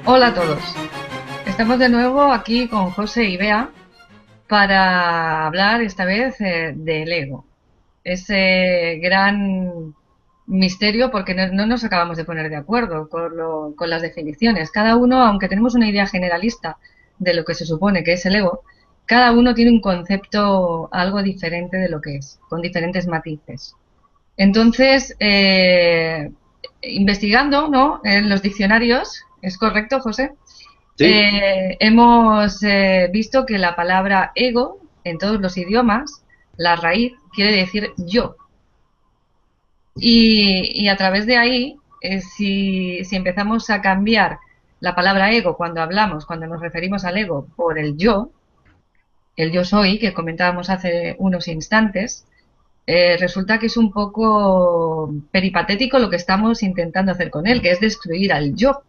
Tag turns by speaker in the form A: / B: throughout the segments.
A: Hola a todos. Estamos de nuevo aquí con José y Bea para hablar esta vez del ego. Ese gran misterio porque no nos acabamos de poner de acuerdo con las definiciones. Cada uno, aunque tenemos una idea generalista de lo que se supone que es el ego, cada uno tiene un concepto algo diferente de lo que es, con diferentes matices. Entonces, investigando, ¿no?, en los diccionarios, ¿es correcto, José?
B: Sí,
A: Hemos visto que la palabra ego, en todos los idiomas, la raíz quiere decir yo. Y a través de ahí, si empezamos a cambiar la palabra ego cuando hablamos, cuando nos referimos al ego, por el yo soy, que comentábamos hace unos instantes, resulta que es un poco peripatético lo que estamos intentando hacer con él, que es destruir al yo.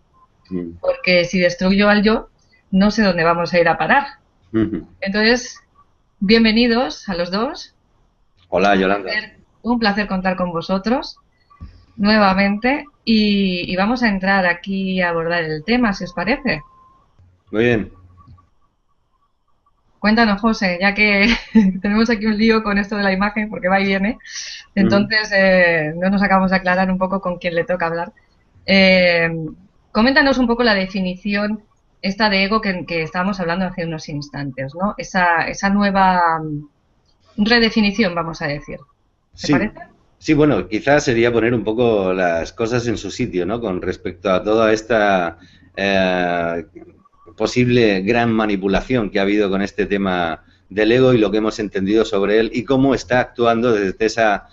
B: mm,
A: Porque si destruyo al yo, no sé dónde vamos a ir a parar.
B: ujú.
A: Entonces, bienvenidos a los dos.
B: Hola, Yolanda.
A: Un placer contar con vosotros nuevamente y vamos a entrar aquí a abordar el tema, si os parece.
B: Muy bien.
A: Cuéntanos, José, ya que tenemos aquí un lío con esto de la imagen, porque va y viene,
B: Ujú.
A: entonces no nos acabamos de aclarar un poco con quién le toca hablar. Eh, Coméntanos un poco la definición esta de ego que estábamos hablando hace unos instantes, ¿no? Esa nueva redefinición, vamos a decir. ¿Te
B: Sí,
A: parece?
B: sí, bueno, quizás sería poner un poco las cosas en su sitio, ¿no? Con respecto a toda esta eh, posible gran manipulación que ha habido con este tema del ego y lo que hemos entendido sobre él y cómo está actuando desde esa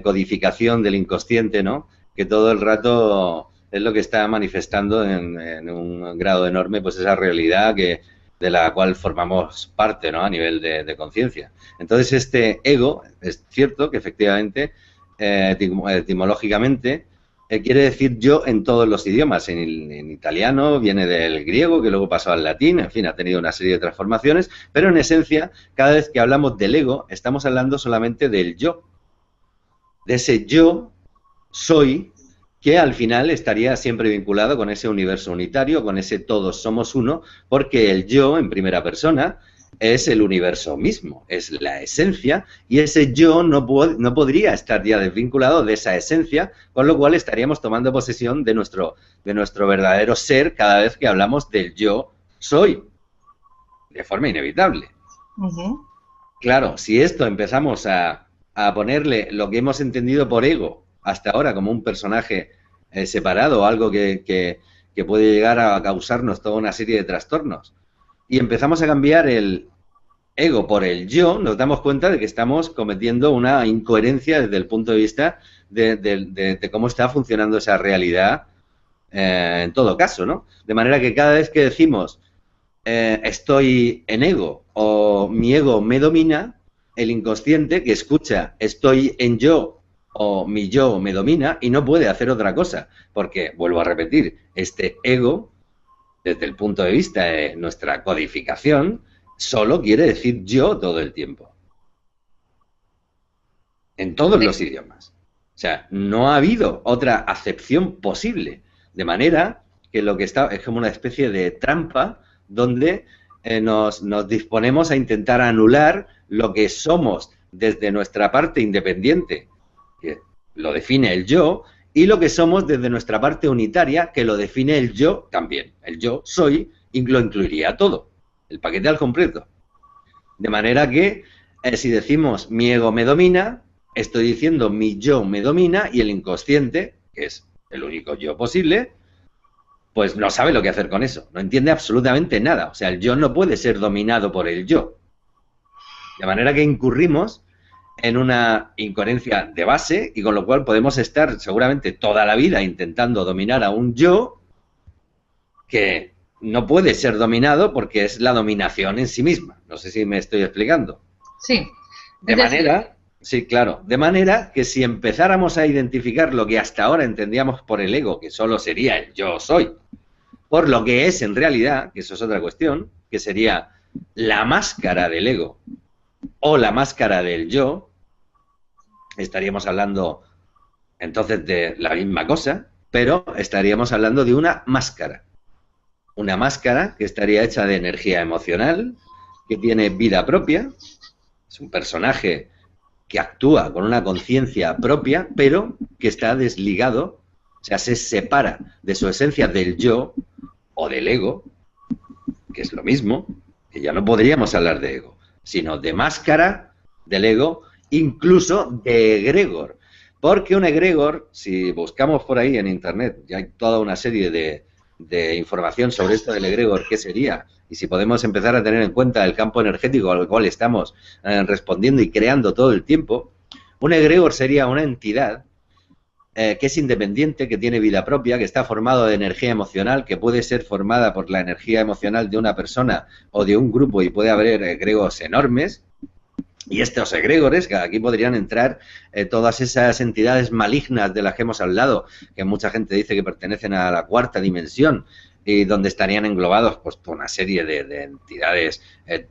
B: codificación del inconsciente, ¿no? Que todo el rato es lo que está manifestando en un grado enorme, pues esa realidad que de la cual formamos parte, ¿no? A nivel de conciencia. Entonces, este ego, es cierto que efectivamente, etimológicamente, quiere decir yo en todos los idiomas. En italiano viene del griego, que luego pasó al latín, en fin, ha tenido una serie de transformaciones, pero en esencia, cada vez que hablamos del ego, estamos hablando solamente del yo, de ese yo soy, que al final estaría siempre vinculado con ese universo unitario, con ese todos somos uno, porque el yo en primera persona es el universo mismo, es la esencia, y ese yo no podría estar ya desvinculado de esa esencia, con lo cual estaríamos tomando posesión de nuestro verdadero ser cada vez que hablamos del yo soy, de forma inevitable.
A: Ujú.
B: Claro, si esto empezamos a ponerle lo que hemos entendido por ego hasta ahora como un personaje separado, algo que puede llegar a causarnos toda una serie de trastornos, y empezamos a cambiar el ego por el yo, nos damos cuenta de que estamos cometiendo una incoherencia desde el punto de vista de cómo está funcionando esa realidad en todo caso, ¿no? De manera que cada vez que decimos estoy en ego o mi ego me domina, el inconsciente que escucha estoy en yo o mi yo me domina y no puede hacer otra cosa, porque, vuelvo a repetir, este ego, desde el punto de vista de nuestra codificación, solo quiere decir yo todo el tiempo, en todos los idiomas. O sea, no ha habido otra acepción posible, de manera que lo que está es como una especie de trampa donde nos disponemos a intentar anular lo que somos desde nuestra parte independiente, que lo define el yo, y lo que somos desde nuestra parte unitaria, que lo define el yo también. El yo soy lo incluiría todo, el paquete al completo. De manera que si decimos mi ego me domina, estoy diciendo mi yo me domina y el inconsciente, que es el único yo posible, pues no sabe lo que hacer con eso, no entiende absolutamente nada. O sea, el yo no puede ser dominado por el yo. De manera que incurrimos en una incoherencia de base y con lo cual podemos estar seguramente toda la vida intentando dominar a un yo que no puede ser dominado porque es la dominación en sí misma. No sé si me estoy explicando.
A: Sí,
B: De
A: es decir,
B: manera, sí, claro, de manera que si empezáramos a identificar lo que hasta ahora entendíamos por el ego, que solo sería el yo soy, por lo que es en realidad, que eso es otra cuestión, que sería la máscara del ego o la máscara del yo, estaríamos hablando entonces de la misma cosa, pero estaríamos hablando de una máscara. una máscara que estaría hecha de energía emocional, que tiene vida propia, es un personaje que actúa con una conciencia propia, pero que está desligado, o sea, se separa de su esencia del yo o del ego, que es lo mismo, que ya no podríamos hablar de ego, sino de máscara del ego, incluso de egregor. Porque un egregor, si buscamos por ahí en internet, ya hay toda una serie de información sobre esto del egregor, ¿qué sería? Y si podemos empezar a tener en cuenta el campo energético al cual estamos respondiendo y creando todo el tiempo, un egregor sería una entidad que es independiente, que tiene vida propia, que está formado de energía emocional, que puede ser formada por la energía emocional de una persona o de un grupo, y puede haber egregores enormes. Y estos egregores, que aquí podrían entrar todas esas entidades malignas de las que hemos hablado, que mucha gente dice que pertenecen a la cuarta dimensión, y donde estarían englobados pues por una serie de entidades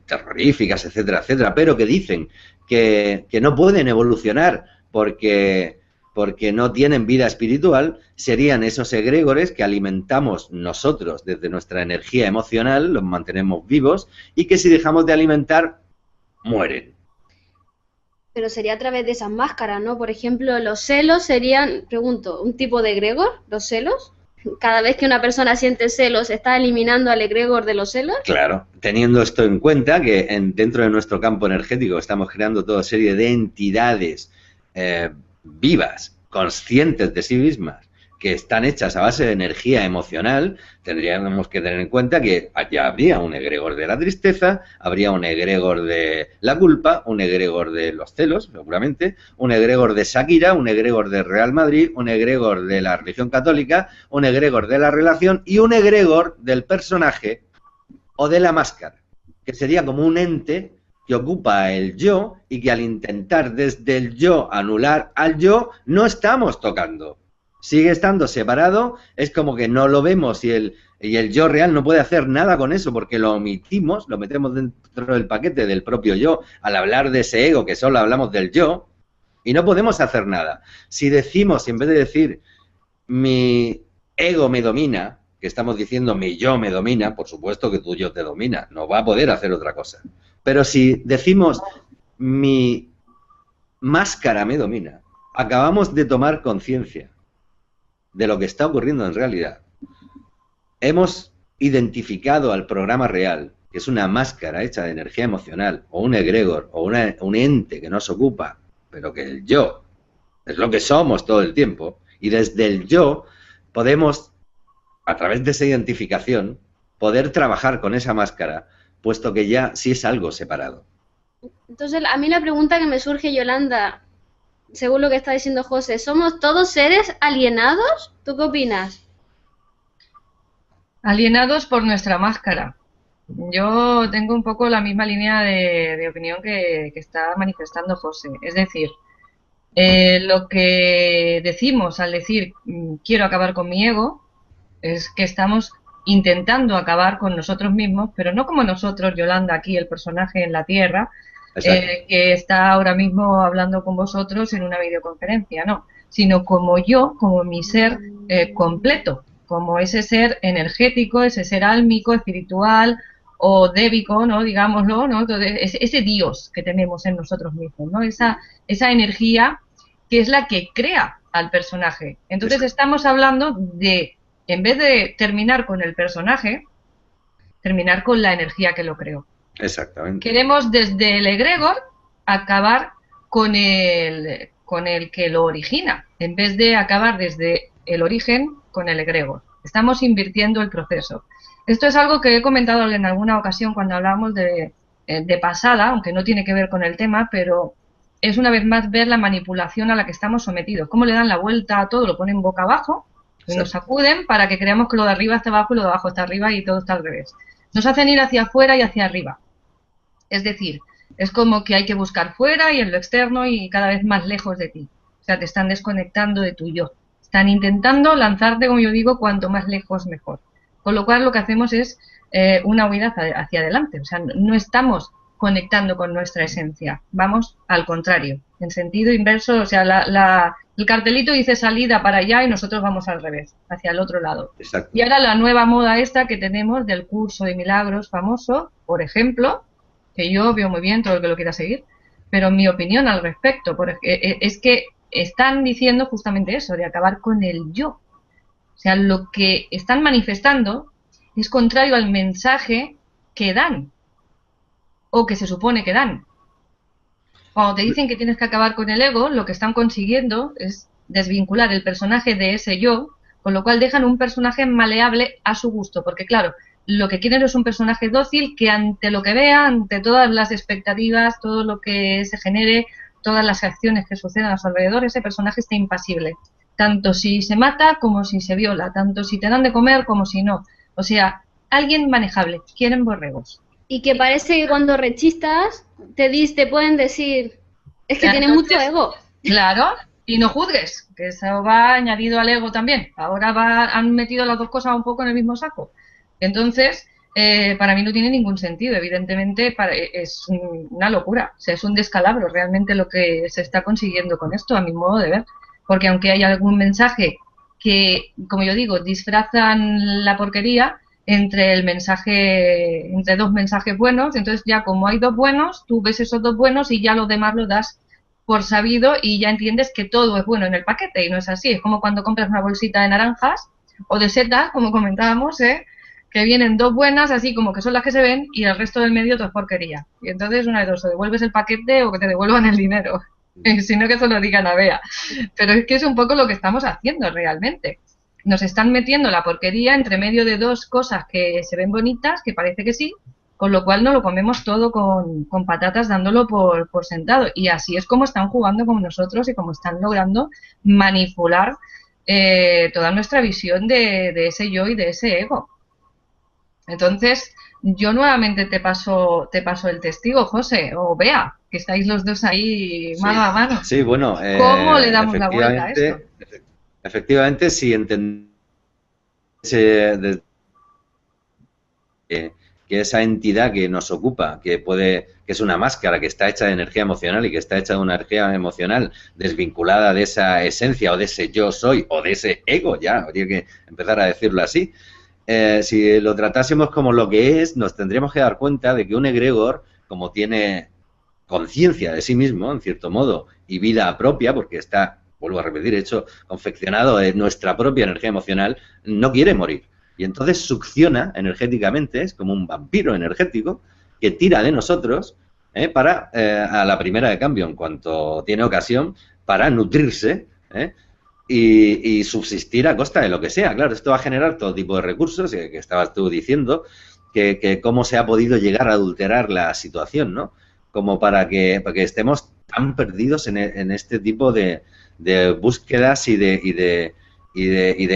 B: terroríficas, etcétera, etcétera, pero que dicen que no pueden evolucionar porque no tienen vida espiritual. Serían esos egregores que alimentamos nosotros desde nuestra energía emocional, los mantenemos vivos, y que si dejamos de alimentar, mueren.
C: Pero sería a través de esas máscaras, ¿no? Por ejemplo, los celos serían, pregunto, ¿un tipo de egregor, los celos? Cada vez que una persona siente celos, ¿está eliminando al egregor de los celos?
B: Claro, teniendo esto en cuenta, que dentro de nuestro campo energético estamos creando toda serie de entidades vivas, conscientes de sí mismas, que están hechas a base de energía emocional, tendríamos que tener en cuenta que ya habría un egregor de la tristeza, habría un egregor de la culpa, un egregor de los celos, seguramente, un egregor de Shakira, un egregor de Real Madrid, un egregor de la religión católica, un egregor de la relación y un egregor del personaje o de la máscara, que sería como un ente que ocupa el yo y que al intentar desde el yo anular al yo, no estamos tocando. Sigue estando separado, es como que no lo vemos y el yo real no puede hacer nada con eso porque lo omitimos, lo metemos dentro del paquete del propio yo al hablar de ese ego que solo hablamos del yo y no podemos hacer nada. Si decimos, en vez de decir mi ego me domina, que estamos diciendo mi yo me domina, por supuesto que tu yo te domina, no va a poder hacer otra cosa. Pero si decimos mi máscara me domina, acabamos de tomar conciencia de lo que está ocurriendo en realidad. Hemos identificado al programa real, que es una máscara hecha de energía emocional, o un egregor, o un ente que nos ocupa, pero que el yo es lo que somos todo el tiempo, y desde el yo podemos, a través de esa identificación, poder trabajar con esa máscara, puesto que ya sí es algo separado.
C: Entonces, a mí la pregunta que me surge, Yolanda, según lo que está diciendo José, ¿somos todos seres alienados? ¿Tú qué opinas?
A: Alienados por nuestra máscara. Yo tengo un poco la misma línea de opinión que está manifestando José. Es decir, lo que decimos al decir quiero acabar con mi ego es que estamos intentando acabar con nosotros mismos, pero no como nosotros, Yolanda, aquí el personaje en la Tierra, que está ahora mismo hablando con vosotros en una videoconferencia, no, sino como yo, como mi ser completo, como ese ser energético, ese ser álmico, espiritual o débico, ¿no? Digámoslo, ¿no? Entonces, ese Dios que tenemos en nosotros mismos, ¿no? Esa energía que es la que crea al personaje. Entonces estamos hablando de, en vez de terminar con el personaje, terminar con la energía que lo creó.
B: Exactamente.
A: Queremos desde el egregor acabar con el que lo origina, en vez de acabar desde el origen con el egregor. Estamos invirtiendo el proceso. Esto es algo que he comentado en alguna ocasión cuando hablábamos de pasada, aunque no tiene que ver con el tema, pero es una vez más ver la manipulación a la que estamos sometidos. Cómo le dan la vuelta a todo, lo ponen boca abajo, y nos sacuden para que creamos que lo de arriba está abajo y lo de abajo está arriba y todo está al revés. Nos hacen ir hacia afuera y hacia arriba. Es decir, es como que hay que buscar fuera y en lo externo y cada vez más lejos de ti. O sea, te están desconectando de tu yo. Están intentando lanzarte, como yo digo, cuanto más lejos mejor. Con lo cual lo que hacemos es una huida hacia adelante. O sea, no estamos conectando con nuestra esencia. Vamos al contrario, en sentido inverso, o sea, el cartelito dice salida para allá y nosotros vamos al revés, hacia el otro lado.
B: Exacto.
A: Y ahora la nueva moda esta que tenemos del curso de milagros famoso, por ejemplo, que yo veo muy bien todo el que lo quiera seguir, pero mi opinión al respecto es que están diciendo justamente eso, de acabar con el yo. O sea, lo que están manifestando es contrario al mensaje que dan, o que se supone que dan. Cuando te dicen que tienes que acabar con el ego, lo que están consiguiendo es desvincular el personaje de ese yo, con lo cual dejan un personaje maleable a su gusto, porque claro, lo que quieren es un personaje dócil que ante lo que vea, ante todas las expectativas, todo lo que se genere, todas las acciones que sucedan a su alrededor, ese personaje está impasible, tanto si se mata como si se viola, tanto si te dan de comer como si no. O sea, alguien manejable, quieren borregos.
C: Y que parece que cuando rechistas te pueden decir, es que tiene
A: Entonces,
C: mucho ego.
A: Claro, y no juzgues, que eso va añadido al ego también. Ahora han metido las dos cosas un poco en el mismo saco. Entonces, para mí no tiene ningún sentido. Evidentemente, es una locura. O sea, es un descalabro realmente lo que se está consiguiendo con esto, a mi modo de ver. Porque aunque hay algún mensaje que, como yo digo, disfrazan la porquería entre dos mensajes buenos, entonces ya como hay dos buenos, tú ves esos dos buenos y ya los demás lo das por sabido y ya entiendes que todo es bueno en el paquete y no es así. Es como cuando compras una bolsita de naranjas o de setas, como comentábamos, que vienen dos buenas, así como que son las que se ven y el resto del medio todo es porquería. Y entonces una de dos, o devuelves el paquete o que te devuelvan el dinero. Si no, que se lo digan a Bea. Pero es que es un poco lo que estamos haciendo realmente. Nos están metiendo la porquería entre medio de dos cosas que se ven bonitas, que parece que sí, con lo cual no lo comemos todo con patatas dándolo por sentado. Y así es como están jugando con nosotros y como están logrando manipular toda nuestra visión de ese yo y de ese ego. Entonces, yo nuevamente te paso el testigo, José, o Bea, que estáis los dos ahí mano a mano.
B: Sí, bueno,
A: ¿Cómo le damos la vuelta a esto?
B: Efectivamente, si entendemos que esa entidad que nos ocupa, que es una máscara que está hecha de energía emocional y que está hecha de una energía emocional desvinculada de esa esencia o de ese yo soy o de ese ego, ya habría que empezar a decirlo así. Si lo tratásemos como lo que es, nos tendríamos que dar cuenta de que un egregor, como tiene conciencia de sí mismo, en cierto modo, y vida propia, porque está, vuelvo a repetir, hecho, confeccionado de nuestra propia energía emocional, no quiere morir. Y entonces succiona energéticamente, es como un vampiro energético que tira de nosotros a la primera de cambio, en cuanto tiene ocasión, para nutrirse y subsistir a costa de lo que sea. Claro, esto va a generar todo tipo de recursos, que estabas tú diciendo, que cómo se ha podido llegar a adulterar la situación, ¿no? Como para que estemos tan perdidos en este tipo de búsquedas y de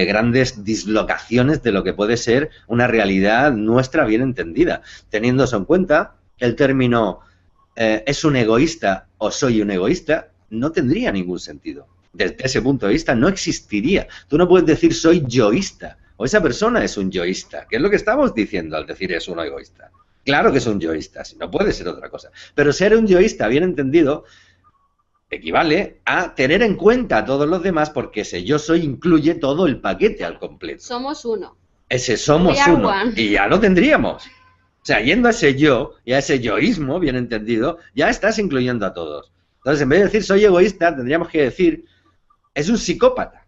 B: grandes dislocaciones de lo que puede ser una realidad nuestra bien entendida. Teniendo eso en cuenta, el término ¿es un egoísta o soy un egoísta? No tendría ningún sentido. Desde ese punto de vista no existiría. Tú no puedes decir soy yoísta o esa persona es un yoísta, que es lo que estamos diciendo al decir es un egoísta. Claro que es un yoísta, si no puede ser otra cosa. Pero ser un yoísta bien entendido equivale a tener en cuenta a todos los demás porque ese yo soy incluye todo el paquete al completo.
C: Somos uno.
B: Ese somos uno. Y ya lo tendríamos. O sea, yendo a ese yo y a ese yoísmo bien entendido, ya estás incluyendo a todos. Entonces, en vez de decir soy egoísta, tendríamos que decir es un psicópata.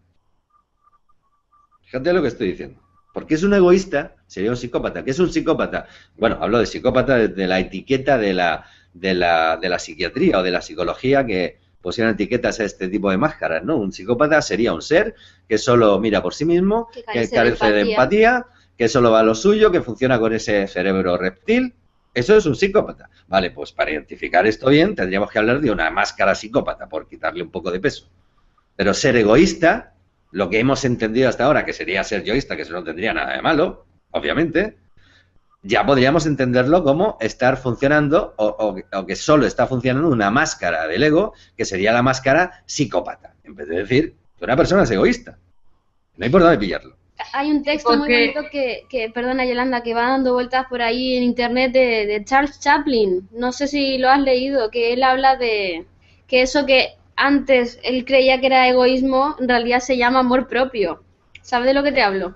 B: Fíjate lo que estoy diciendo. Porque es un egoísta, sería un psicópata. ¿Qué es un psicópata? Bueno, hablo de psicópata desde la etiqueta de la psiquiatría o de la psicología que pusieron etiquetas a este tipo de máscaras, ¿no? Un psicópata sería un ser que solo mira por sí mismo, que carece de empatía, que solo va a lo suyo, que funciona con ese cerebro reptil. Eso es un psicópata. Vale, pues para identificar esto bien tendríamos que hablar de una máscara psicópata, por quitarle un poco de peso. Pero ser egoísta, lo que hemos entendido hasta ahora, que sería ser yoísta, que eso no tendría nada de malo, obviamente, ya podríamos entenderlo como estar funcionando o que solo está funcionando una máscara del ego, que sería la máscara psicópata, en vez de decir que una persona es egoísta. No hay por dónde pillarlo.
C: Hay un texto muy
A: Porque
C: bonito perdona Yolanda, que va dando vueltas por ahí en internet de Charles Chaplin. No sé si lo has leído, que él habla de que eso que antes él creía que era egoísmo, en realidad se llama amor propio. ¿Sabes de lo que te hablo?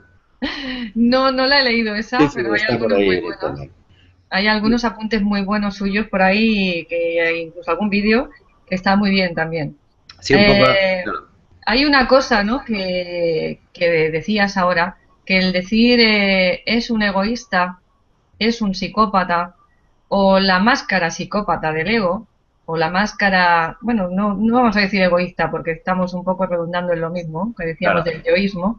A: no la he leído
B: Sí,
A: esa,
B: sí,
A: pero hay
B: está por
A: algunos
B: ahí
A: muy
B: en
A: buenos.
B: internet.
A: Hay algunos apuntes muy buenos suyos por ahí, que incluso algún vídeo que está muy bien también.
B: Sí, un poco.
A: Eh,
B: No,
A: Hay una cosa, ¿no? Que decías ahora, que el decir es un egoísta, es un psicópata, o la máscara psicópata del ego, o la máscara, bueno, no vamos a decir egoísta porque estamos un poco redundando en lo mismo que decíamos
B: claro.
A: del yoísmo,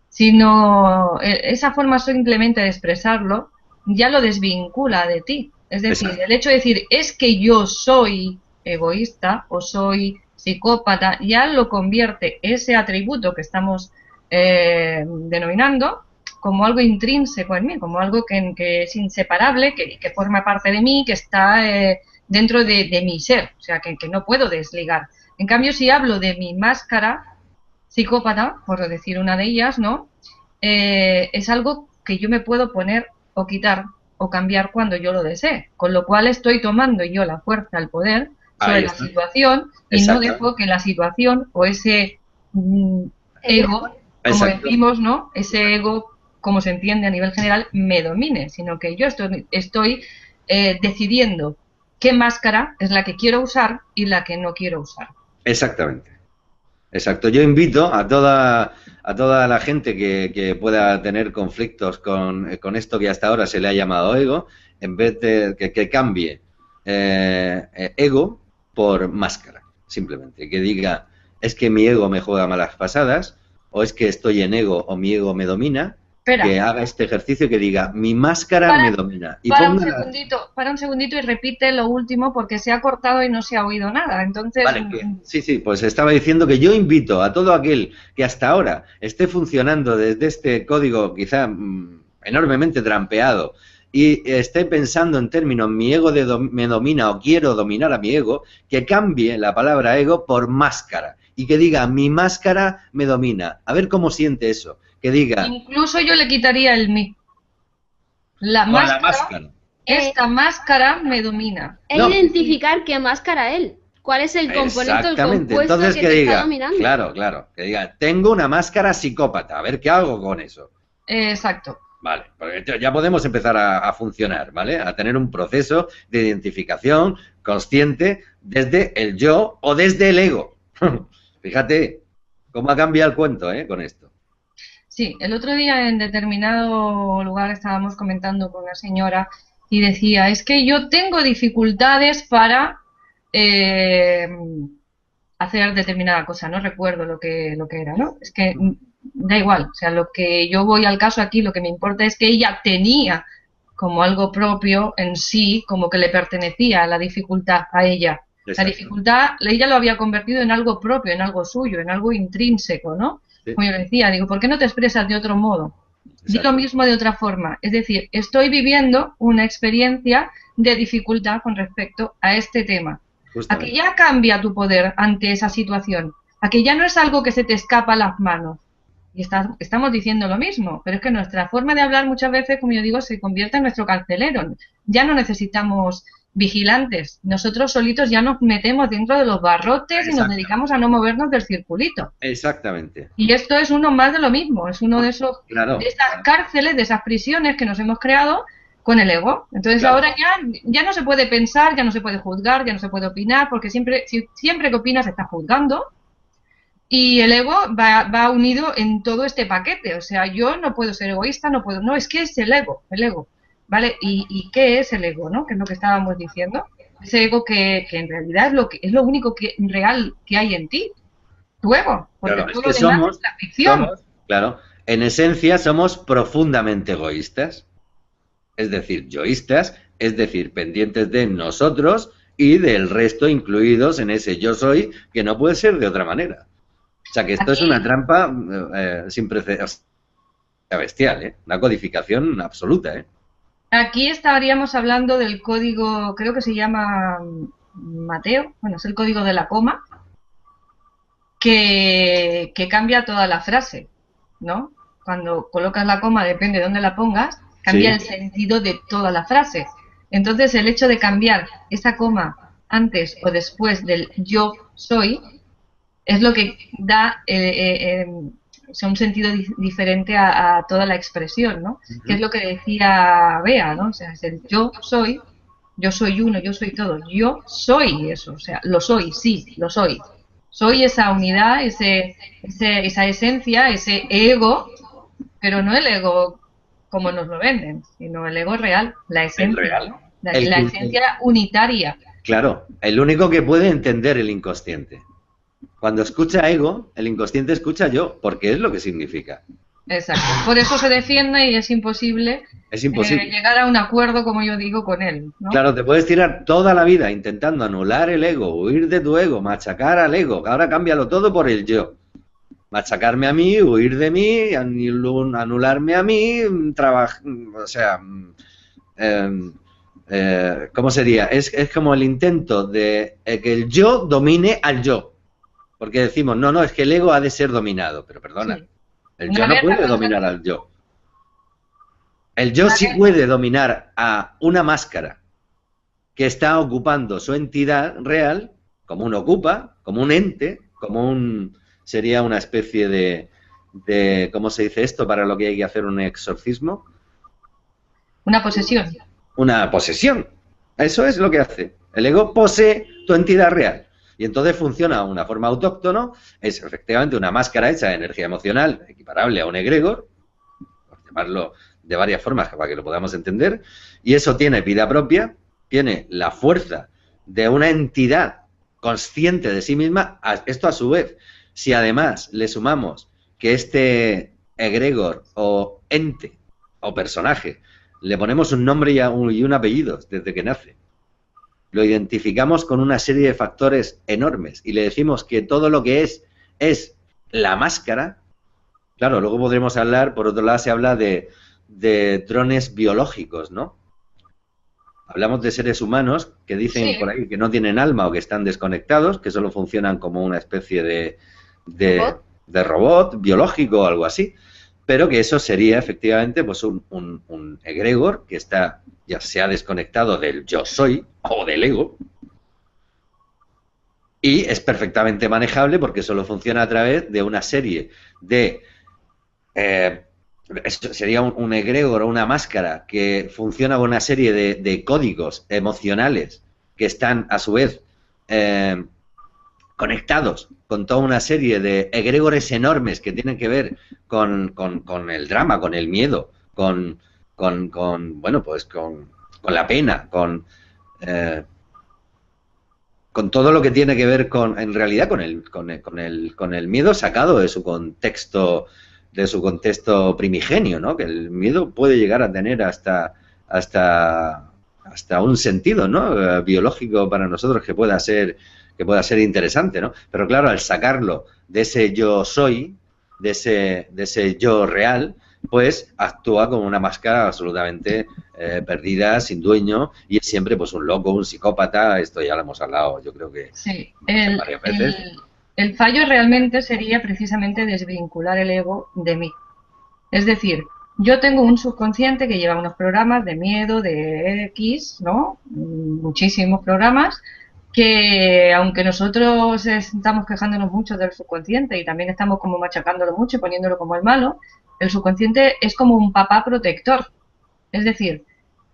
A: sino esa forma simplemente de expresarlo ya lo desvincula de ti. Es decir,
B: Exacto.
A: el hecho de decir es que yo soy egoísta o soy psicópata, ya lo convierte ese atributo que estamos denominando como algo intrínseco en mí, como algo que es inseparable, que forma parte de mí, que está dentro de mi ser, o sea, que no puedo desligar. En cambio, si hablo de mi máscara, psicópata, por decir una de ellas, ¿no? Es algo que yo me puedo poner o quitar o cambiar cuando yo lo desee, con lo cual estoy tomando yo la fuerza, el poder sobre
B: Ahí
A: la
B: está.
A: situación y no
B: Exacto.
A: dejo que la situación o ese
C: El
A: ego,
C: ego.
A: como
B: Exacto.
A: decimos, ¿no? Ese ego, como se entiende a nivel general, me domine, sino que yo estoy decidiendo qué máscara es la que quiero usar y la que no quiero usar.
B: Exactamente. Exacto. Yo invito a toda la gente que pueda tener conflictos con esto que hasta ahora se le ha llamado ego, en vez de que cambie ego por máscara, simplemente. Que diga, es que mi ego me juega malas pasadas, o es que estoy en ego o mi ego me domina,
A: Espera,
B: que haga este ejercicio que diga, mi máscara me domina. Y ponga la...
A: para un segundito y repite lo último porque se ha cortado y no se ha oído nada. Entonces,
B: Vale, que, sí, sí, pues estaba diciendo que yo invito a todo aquel que hasta ahora esté funcionando desde este código quizá enormemente trampeado y esté pensando en términos mi ego me domina o quiero dominar a mi ego, que cambie la palabra ego por máscara y que diga mi máscara me domina. A ver cómo siente eso. Que diga
A: incluso yo le quitaría el mí. La
B: con la
A: máscara,
B: máscara.
A: esta máscara me domina.
C: E
B: No,
C: identificar qué máscara él. ¿Cuál es el componente o el
B: exactamente.
C: compuesto
B: Entonces
C: que
B: que
C: te está
B: diga,
C: dominando?
B: claro, claro, que diga, tengo una máscara psicópata, a ver qué hago con eso.
A: Exacto.
B: Vale, porque ya podemos empezar a funcionar, ¿vale? A tener un proceso de identificación consciente desde el yo o desde el ego. Fíjate cómo ha cambiado el cuento, ¿eh? Con esto.
A: Sí, el otro día en determinado lugar estábamos comentando con una señora y decía, es que yo tengo dificultades para eh, hacer determinada cosa, no recuerdo lo que era, ¿no? Es que da igual, o sea, lo que yo voy al caso aquí, lo que me importa es que ella tenía como algo propio en sí, como que le pertenecía la dificultad a ella. La
B: Exacto.
A: dificultad, ella lo había convertido en algo propio, en algo suyo, en algo intrínseco, ¿no?
B: Sí,
A: Como yo le decía, digo, ¿por qué no te expresas de otro modo? Di lo
B: exacto.
A: mismo de otra forma. Es decir, estoy viviendo una experiencia de dificultad con respecto a este tema. A que
B: Justamente.
A: ya cambia tu poder ante esa situación. A que ya no es algo que se te escapa a las manos. Y estamos diciendo lo mismo, pero es que nuestra forma de hablar muchas veces, como yo digo, se convierte en nuestro carcelero. Ya no necesitamos vigilantes. Nosotros solitos ya nos metemos dentro de los barrotes y nos
B: Exacto.
A: dedicamos a no movernos del circulito.
B: Exactamente.
A: Y esto es uno más de lo mismo, es uno de esos, de
B: Claro,
A: esas cárceles, de esas prisiones que nos hemos creado con el ego. Entonces
B: claro.
A: ahora ya no se puede pensar, ya no se puede juzgar, ya no se puede opinar, porque siempre que opinas estás juzgando y el ego va unido en todo este paquete. O sea, yo no puedo ser egoísta, no, es que es el ego, ¿vale? ¿Y qué es el ego, no? Que es lo que estábamos diciendo. Ese ego que en realidad es lo único real que hay en ti, tu ego, porque
B: Claro, es
A: todo
B: que
A: lo demás es la ficción.
B: claro, en esencia somos profundamente egoístas. Es decir, yoístas, es decir, pendientes de nosotros y del resto incluidos en ese yo soy, que no puede ser de otra manera. O sea que esto es una
A: Aquí,
B: trampa sin precedentes, bestial, ¿eh? Una codificación absoluta, ¿eh?
A: aquí estaríamos hablando del código, creo que se llama Mateo, bueno, es el código de la coma, que cambia toda la frase, ¿no? cuando colocas la coma, depende de dónde la pongas, cambia
B: Sí.
A: el sentido de toda la frase. Entonces, el hecho de cambiar esa coma antes o después del yo soy es lo que da o sea, un sentido diferente a toda la expresión, ¿no? Que es
B: Ujú.
A: lo que decía Bea, ¿no? O sea, es el yo soy uno, yo soy todo, yo soy eso, o sea, lo soy, sí, lo soy. Soy esa unidad, esa esencia, ese ego, pero no el ego como nos lo venden, sino el ego real, la
B: El
A: esencia,
B: real.
A: ¿no? La,
B: El
A: la
B: que,
A: esencia unitaria.
B: claro, el único que puede entender el inconsciente. Cuando escucha ego, el inconsciente escucha yo, porque es lo que significa.
A: Exacto. Por eso se defiende y es imposible
B: Es imposible.
A: llegar a un acuerdo, como yo digo, con él, ¿no?
B: Claro, te puedes tirar toda la vida intentando anular el ego, huir de tu ego, machacar al ego. Ahora cámbialo todo por el yo. Machacarme a mí, huir de mí, anularme a mí, trabajar, o sea, ¿cómo sería? Es como el intento de que el yo domine al yo. Porque decimos, no, no, es que el ego ha de ser dominado. Pero perdona,
A: Sí.
B: el yo
A: Una
B: no
A: guerra
B: puede
A: contra
B: dominar
A: ti.
B: al yo. El yo
A: Una
B: sí
A: guerra.
B: puede dominar a una máscara que está ocupando su entidad real como un ocupa, como un ente, como un... sería una especie de ¿cómo se dice esto para lo que hay que hacer un exorcismo?
A: Una posesión.
B: Una posesión. Eso es lo que hace. El ego posee tu entidad real. Y entonces funciona de una forma autóctona, es efectivamente una máscara hecha de energía emocional, equiparable a un egregor, por llamarlo de varias formas para que lo podamos entender, y eso tiene vida propia, tiene la fuerza de una entidad consciente de sí misma. Esto a su vez, si además le sumamos que este egregor o ente o personaje le ponemos un nombre y un apellido desde que nace, lo identificamos con una serie de factores enormes y le decimos que todo lo que es la máscara. Claro, luego podremos hablar, por otro lado se habla de drones biológicos, ¿no? Hablamos de seres humanos que dicen por
A: Sí.
B: ahí que no tienen alma o que están desconectados, que solo funcionan como una especie de,
C: Robot.
B: de robot biológico o algo así, pero que eso sería efectivamente pues un egregor que está, ya se ha desconectado del yo soy o del ego, y es perfectamente manejable porque solo funciona a través de una serie de eh, sería un egregor o una máscara que funciona con una serie de códigos emocionales que están a su vez eh, conectados con toda una serie de egregores enormes que tienen que ver con el drama, con el miedo, bueno, pues con la pena, eh, con todo lo que tiene que ver en realidad, con el miedo sacado de su contexto primigenio, ¿no? Que el miedo puede llegar a tener hasta un sentido, ¿no? Biológico para nosotros que pueda ser interesante, ¿no? Pero claro, al sacarlo de ese yo soy, de ese yo real, pues actúa como una máscara absolutamente perdida, sin dueño, y es siempre pues un loco, un psicópata. Esto ya lo hemos hablado, yo creo que
A: Sí.
B: varias veces.
A: El fallo realmente sería precisamente desvincular el ego de mí. Es decir, yo tengo un subconsciente que lleva unos programas de miedo, de X, ¿no? Muchísimos programas que aunque nosotros estamos quejándonos mucho del subconsciente y también estamos como machacándolo mucho y poniéndolo como el malo, el subconsciente es como un papá protector. Es decir,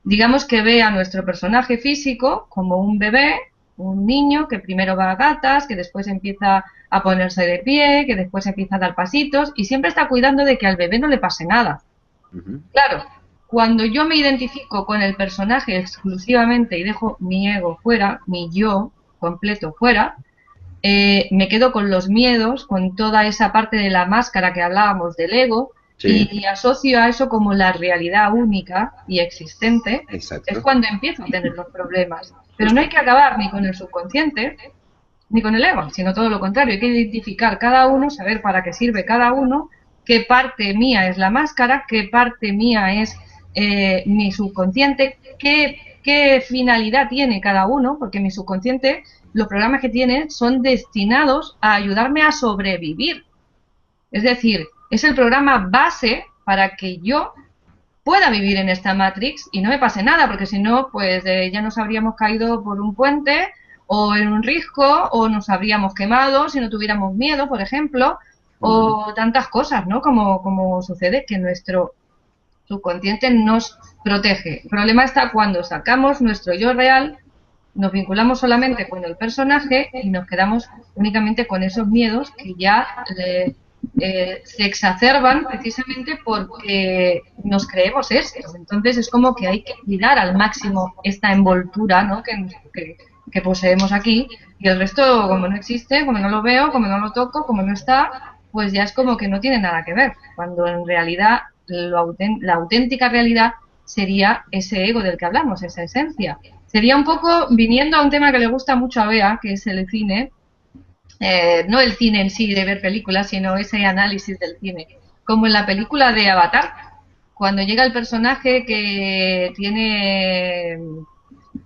A: digamos que ve a nuestro personaje físico como un bebé, un niño que primero va a gatas, que después empieza a ponerse de pie, que después empieza a dar pasitos y siempre está cuidando de que al bebé no le pase nada.
B: Ujú.
A: Claro, cuando yo me identifico con el personaje exclusivamente y dejo mi ego fuera, mi yo completo fuera, me quedo con los miedos, con toda esa parte de la máscara que hablábamos del ego
B: Sí,
A: y asocio a eso como la realidad única y existente, es
B: exacto.
A: cuando empiezo a tener los problemas. Pero no
B: Justo.
A: hay que acabar ni con el subconsciente ni con el ego, sino todo lo contrario. Hay que identificar cada uno, saber para qué sirve cada uno, qué parte mía es la máscara, qué parte mía es mi subconsciente, qué finalidad tiene cada uno, porque mi subconsciente, los programas que tiene son destinados a ayudarme a sobrevivir. Es decir, es el programa base para que yo pueda vivir en esta Matrix y no me pase nada, porque si no, pues ya nos habríamos caído por un puente o en un risco, o nos habríamos quemado si no tuviéramos miedo, por ejemplo, o tantas cosas, ¿no? Como sucede que nuestro subconsciente nos protege. El problema está cuando sacamos nuestro yo real, nos vinculamos solamente con el personaje y nos quedamos únicamente con esos miedos que ya se exacerban precisamente porque nos creemos esto. Entonces es como que hay que cuidar al máximo esta envoltura, ¿no? que poseemos aquí, y el resto, como no existe, como no lo veo, como no lo toco, como no está, pues ya es como que no tiene nada que ver, cuando en realidad la auténtica realidad sería ese ego del que hablamos, esa esencia. Sería un poco viniendo a un tema que le gusta mucho a Bea, que es el cine, no el cine en sí de ver películas, sino ese análisis del cine, como en la película de Avatar, cuando llega el personaje que tiene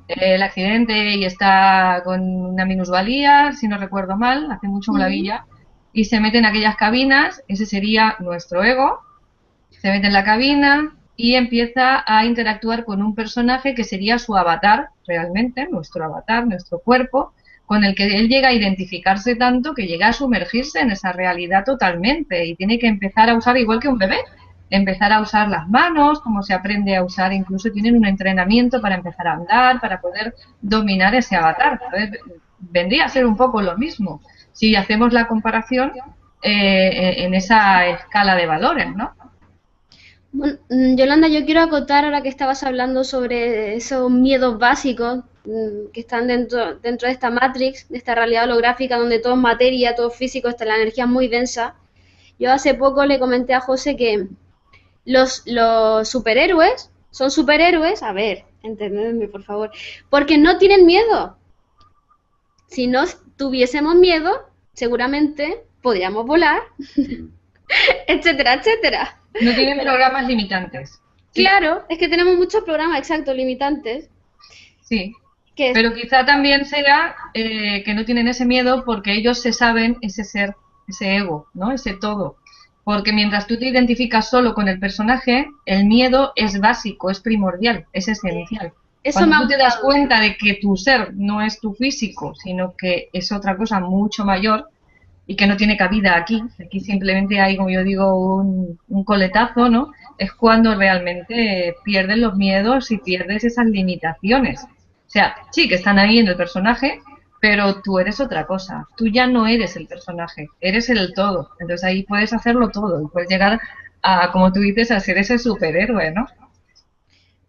A: el accidente y está con una minusvalía, si no recuerdo mal, hace mucho que la vi ya, y se mete en aquellas cabinas, ese sería nuestro ego, se mete en la cabina y empieza a interactuar con un personaje que sería su avatar, realmente, nuestro avatar, nuestro cuerpo, con el que él llega a identificarse tanto que llega a sumergirse en esa realidad totalmente y tiene que empezar a usar igual que un bebé, empezar a usar las manos, como se aprende a usar, incluso tienen un entrenamiento para empezar a andar, para poder dominar ese avatar. Entonces, vendría a ser un poco lo mismo si hacemos la comparación en esa escala de valores, ¿no?
C: Bueno, Yolanda, yo quiero acotar ahora que estabas hablando sobre esos miedos básicos que están dentro de esta Matrix, de esta realidad holográfica donde todo es materia, todo es físico, la energía es muy densa. Yo hace poco le comenté a José que los superhéroes son superhéroes, a ver, entendedme por favor, porque no tienen miedo. Si no tuviésemos miedo, seguramente podríamos volar, etcétera, etcétera.
A: No tienen programas limitantes.
C: Claro, es que tenemos muchos programas, exacto, limitantes.
A: Sí, pero quizá también sea que no tienen ese miedo porque ellos se saben ese ser, ese ego, ¿no? Ese todo. Porque mientras tú te identificas solo con el personaje, el miedo es básico, es primordial, es esencial. Cuando tú te das cuenta de que tu ser no es tu físico, sino que es otra cosa mucho mayor y que no tiene cabida aquí simplemente hay, como yo digo, un coletazo, ¿no? Es cuando realmente pierdes los miedos y pierdes esas limitaciones. O sea, sí que están ahí en el personaje, pero tú eres otra cosa. Tú ya no eres el personaje, eres el todo. Entonces ahí puedes hacerlo todo y puedes llegar a, como tú dices, a ser ese superhéroe, ¿no?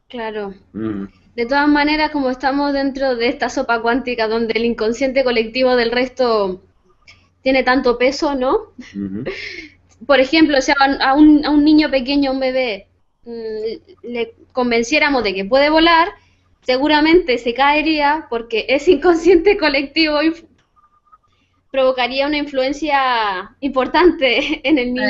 C: Claro. De todas maneras, como estamos dentro de esta sopa cuántica donde el inconsciente colectivo del resto tiene tanto peso, ¿no? Por ejemplo, si a un niño pequeño, a un bebé, le convenciéramos de que puede volar, seguramente se caería porque ese inconsciente colectivo provocaría una influencia importante en el niño.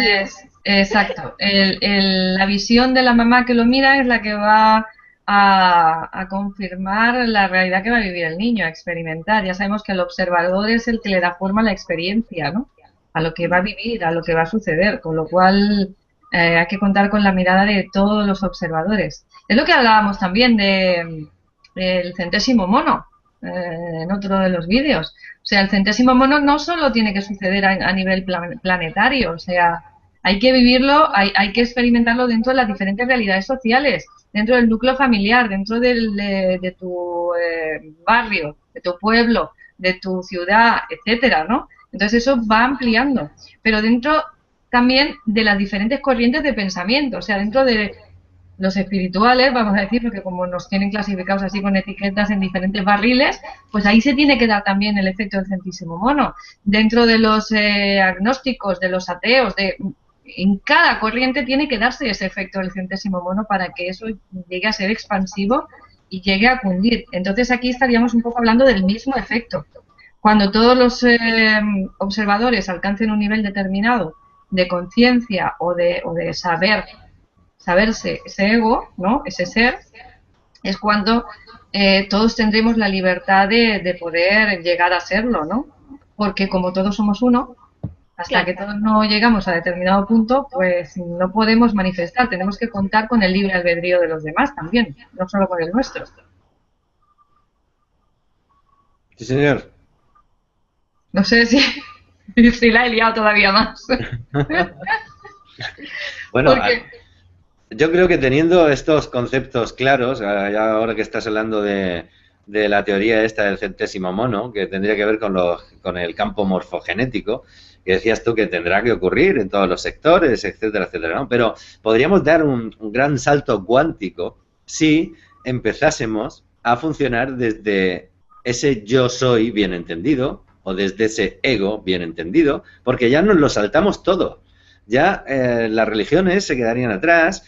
A: Exacto. La visión de la mamá que lo mira es la que va a confirmar la realidad que va a vivir el niño, a experimentar. Ya sabemos que el observador es el que le da forma a la experiencia, ¿no? A lo que va a vivir, a lo que va a suceder, con lo cual hay que contar con la mirada de todos los observadores. Es lo que hablábamos también de el centésimo mono en otro de los vídeos. O sea, el centésimo mono no solo tiene que suceder a nivel planetario, o sea, hay que vivirlo, hay que experimentarlo dentro de las diferentes realidades sociales, dentro del núcleo familiar, dentro de tu barrio, de tu pueblo, de tu ciudad, etcétera, ¿no? Entonces eso va ampliando, pero dentro también de las diferentes corrientes de pensamiento, o sea, dentro de los espirituales, vamos a decir, porque como nos tienen clasificados así con etiquetas en diferentes barriles, pues ahí se tiene que dar también el efecto del centésimo mono. Dentro de los agnósticos, de los ateos, en cada corriente tiene que darse ese efecto del centésimo mono para que eso llegue a ser expansivo y llegue a cundir. Entonces aquí estaríamos un poco hablando del mismo efecto. Cuando todos los observadores alcancen un nivel determinado de conciencia o de saberse ese ego, ¿no? Ese ser, es cuando todos tendremos la libertad de poder llegar a serlo, ¿no? Porque como todos somos uno, Hasta
C: Claro.
A: que todos no llegamos a determinado punto, pues no podemos manifestar. Tenemos que contar con el libre albedrío de los demás también, no solo con el nuestro.
B: Sí, señor.
A: No sé si, si la he liado todavía más.
B: Bueno,
A: Porque,
B: yo creo que teniendo estos conceptos claros, ya ahora que estás hablando de la teoría esta del centésimo mono, que tendría que ver con el campo morfogenético, que decías tú que tendrá que ocurrir en todos los sectores, etcétera, etcétera, ¿no? Pero podríamos dar un gran salto cuántico si empezásemos a funcionar desde ese yo soy bien entendido o desde ese ego bien entendido, porque ya nos lo saltamos todo. Ya las religiones se quedarían atrás,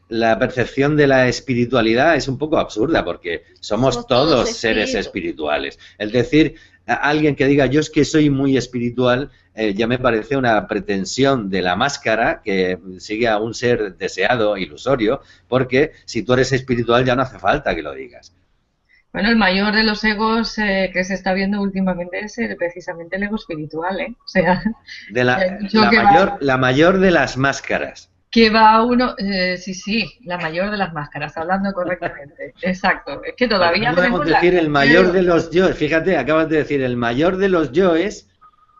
B: la percepción de la espiritualidad es un poco absurda porque somos
C: Somos todos
B: todos seres
C: espíritus.
B: espirituales. El decir a alguien que diga yo es que soy muy espiritual ya me parece una pretensión de la máscara que sigue a un ser deseado, ilusorio, porque si tú eres espiritual ya no hace falta que lo digas.
A: bueno, el mayor de los egos que se está viendo últimamente es precisamente el ego espiritual, ¿eh? O sea,
B: De
A: ya he dicho
B: la mayor de las máscaras.
A: que va uno, sí, sí, la mayor de las máscaras, hablando correctamente. Exacto, es que
B: Porque
A: todavía
B: no podemos
A: tenemos la...
B: decir el mayor de los yoes. Fíjate, acabas de decir el mayor de los yoes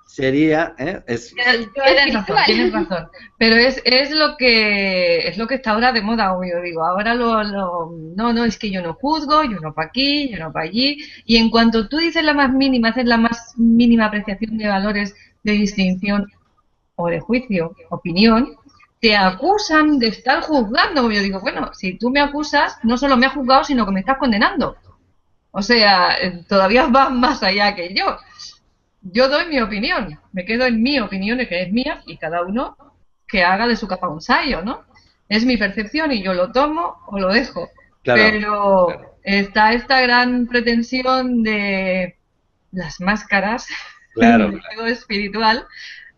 B: sería,
A: Tienes razón, tienes razón. Pero es lo que está ahora de moda, como yo digo. Ahora no, no, es que yo no juzgo, yo no para aquí, yo no para allí. Y en cuanto tú dices la más mínima, haces la más mínima apreciación de valores de distinción o de juicio, opinión, te acusan de estar juzgando. Yo digo, bueno, si tú me acusas, no solo me has juzgado, sino que me estás condenando. O sea, todavía vas más allá que yo. Yo doy mi opinión, me quedo en mi opinión, que es mía, y cada uno que haga de su capa un sayo, ¿no? Es mi percepción y yo lo tomo o lo dejo.
B: claro,
A: Pero
B: claro,
A: está esta gran pretensión de las máscaras
B: claro,
A: del ego espiritual,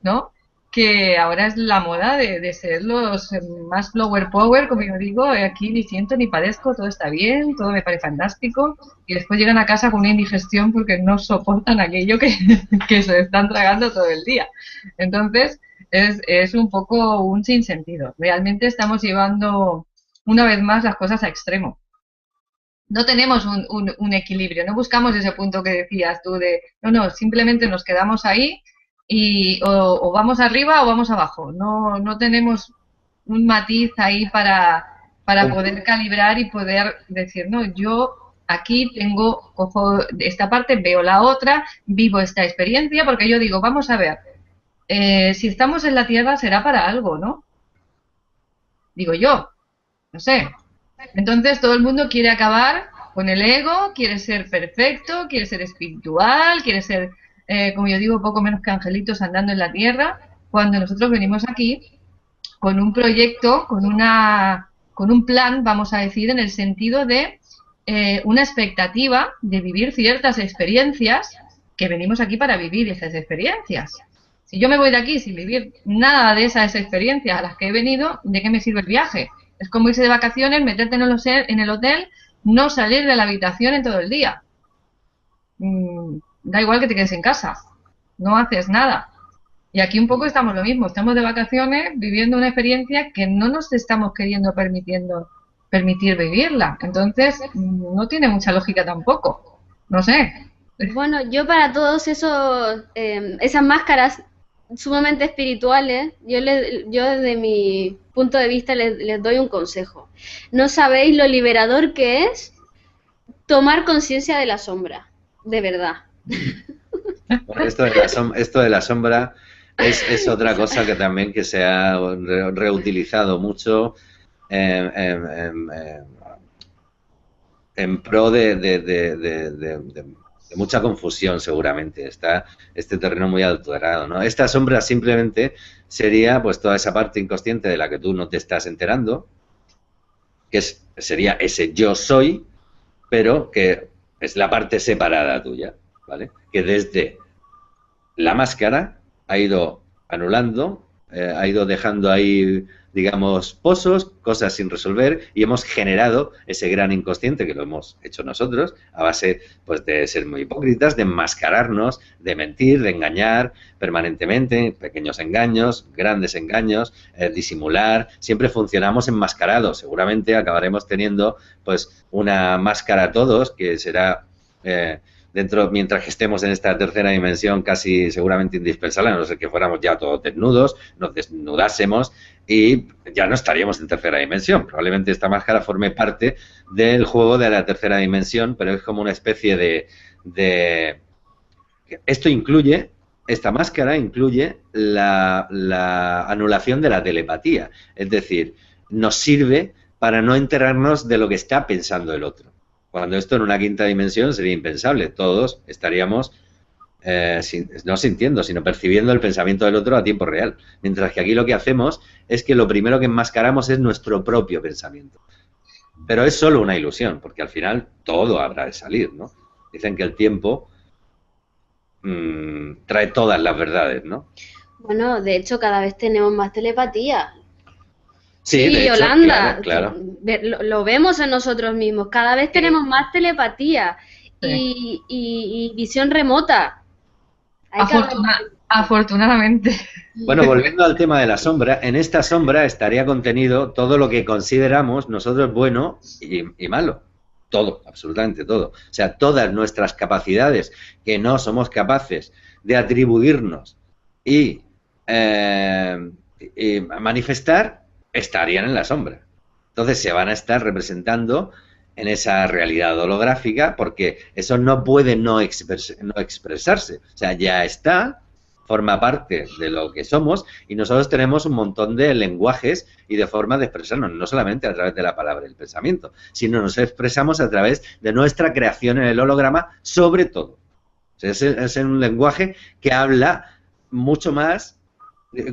A: ¿no? Que ahora es la moda de ser los más flower power, como yo digo, aquí ni siento ni padezco, todo está bien, todo me parece fantástico, y después llegan a casa con una indigestión porque no soportan aquello que, que se están tragando todo el día. Entonces, es un poco un sinsentido. Realmente estamos llevando una vez más las cosas a extremo. No tenemos un equilibrio, no buscamos ese punto que decías tú de, no, no, simplemente nos quedamos ahí y o vamos arriba o vamos abajo. No, no tenemos un matiz ahí para
B: un-
A: poder calibrar y poder decir, no, yo aquí tengo, cojo esta parte, veo la otra, vivo esta experiencia, porque yo digo, vamos a ver, si estamos en la Tierra será para algo, ¿no? Digo yo, no sé. Entonces todo el mundo quiere acabar con el ego, quiere ser perfecto, quiere ser espiritual, quiere ser, como yo digo, poco menos que angelitos andando en la tierra, cuando nosotros venimos aquí con un proyecto, con un plan, vamos a decir, en el sentido de una expectativa de vivir ciertas experiencias que venimos aquí para vivir esas experiencias. Si yo me voy de aquí sin vivir nada de esas experiencias a las que he venido, ¿de qué me sirve el viaje? Es como irse de vacaciones, meterte en el hotel, no salir de la habitación en todo el día. Da igual que te quedes en casa, no haces nada. Y aquí un poco estamos lo mismo, estamos de vacaciones viviendo una experiencia que no nos estamos queriendo permitir vivirla. Entonces, no tiene mucha lógica tampoco. No sé.
C: Bueno, yo para todos esos, esas máscaras sumamente espirituales, yo desde mi punto de vista les doy un consejo. No sabéis lo liberador que es tomar conciencia de la sombra, de verdad.
B: bueno, esto de la sombra es otra cosa que también que se ha reutilizado mucho en pro de mucha confusión seguramente. Está este terreno muy alterado, ¿no? Esta sombra simplemente sería pues toda esa parte inconsciente de la que tú no te estás enterando, que sería ese yo soy, pero que es la parte separada tuya, ¿vale? Que desde la máscara ha ido anulando ha ido dejando ahí, digamos, pozos, cosas sin resolver, y hemos generado ese gran inconsciente que lo hemos hecho nosotros a base, pues, de ser muy hipócritas, de enmascararnos, de mentir, de engañar permanentemente, pequeños engaños, grandes engaños, disimular. Siempre funcionamos enmascarados. Seguramente acabaremos teniendo, pues, una máscara todos que será dentro, mientras que estemos en esta tercera dimensión, casi seguramente indispensable, a no ser que fuéramos ya todos desnudos, nos desnudásemos y ya no estaríamos en tercera dimensión. Probablemente esta máscara forme parte del juego de la tercera dimensión, pero es como una especie de... Esto incluye, esta máscara incluye la anulación de la telepatía, es decir, nos sirve para no enterarnos de lo que está pensando el otro. Cuando esto en una quinta dimensión sería impensable, todos estaríamos no sintiendo, sino percibiendo el pensamiento del otro a tiempo real. Mientras que aquí lo que hacemos es que lo primero que enmascaramos es nuestro propio pensamiento. Pero es solo una ilusión, porque al final todo habrá de salir, ¿no? Dicen que el tiempo trae todas las verdades, ¿no?
C: Bueno, de hecho, cada vez tenemos más telepatía.
B: Sí,
C: Sí,
B: de hecho,
C: Yolanda,
B: claro.
C: lo vemos en nosotros mismos. Cada vez tenemos más telepatía
A: Sí.
C: y visión remota. Hay cada vez-
A: Afortunadamente.
B: Bueno, volviendo al tema de la sombra, en esta sombra estaría contenido todo lo que consideramos nosotros bueno y malo. Todo, absolutamente todo. O sea, todas nuestras capacidades que no somos capaces de atribuirnos y manifestar estarían en la sombra. Entonces se van a estar representando en esa realidad holográfica porque eso no puede no expresarse. O sea, ya está, forma parte de lo que somos y nosotros tenemos un montón de lenguajes y de formas de expresarnos, no solamente a través de la palabra y el pensamiento, sino nos expresamos a través de nuestra creación en el holograma, sobre todo. O sea, es un lenguaje que habla mucho más,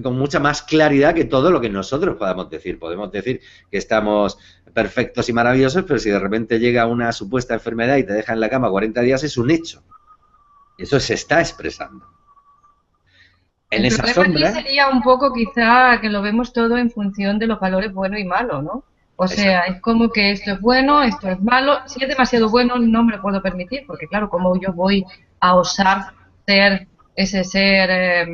B: con mucha más claridad que todo lo que nosotros podamos decir. Podemos decir que estamos perfectos y maravillosos, pero si de repente llega una supuesta enfermedad y te deja en la cama 40 días, es un hecho. Y eso se está expresando. En
A: El
B: esa
A: problema aquí
B: sombra...
A: sería un poco quizá que lo vemos todo en función de los valores bueno y malo, ¿no? O sea,
B: Exacto.
A: es como que esto es bueno, esto es malo. Si es demasiado bueno, no me lo puedo permitir, porque claro, como yo voy a osar ser ese ser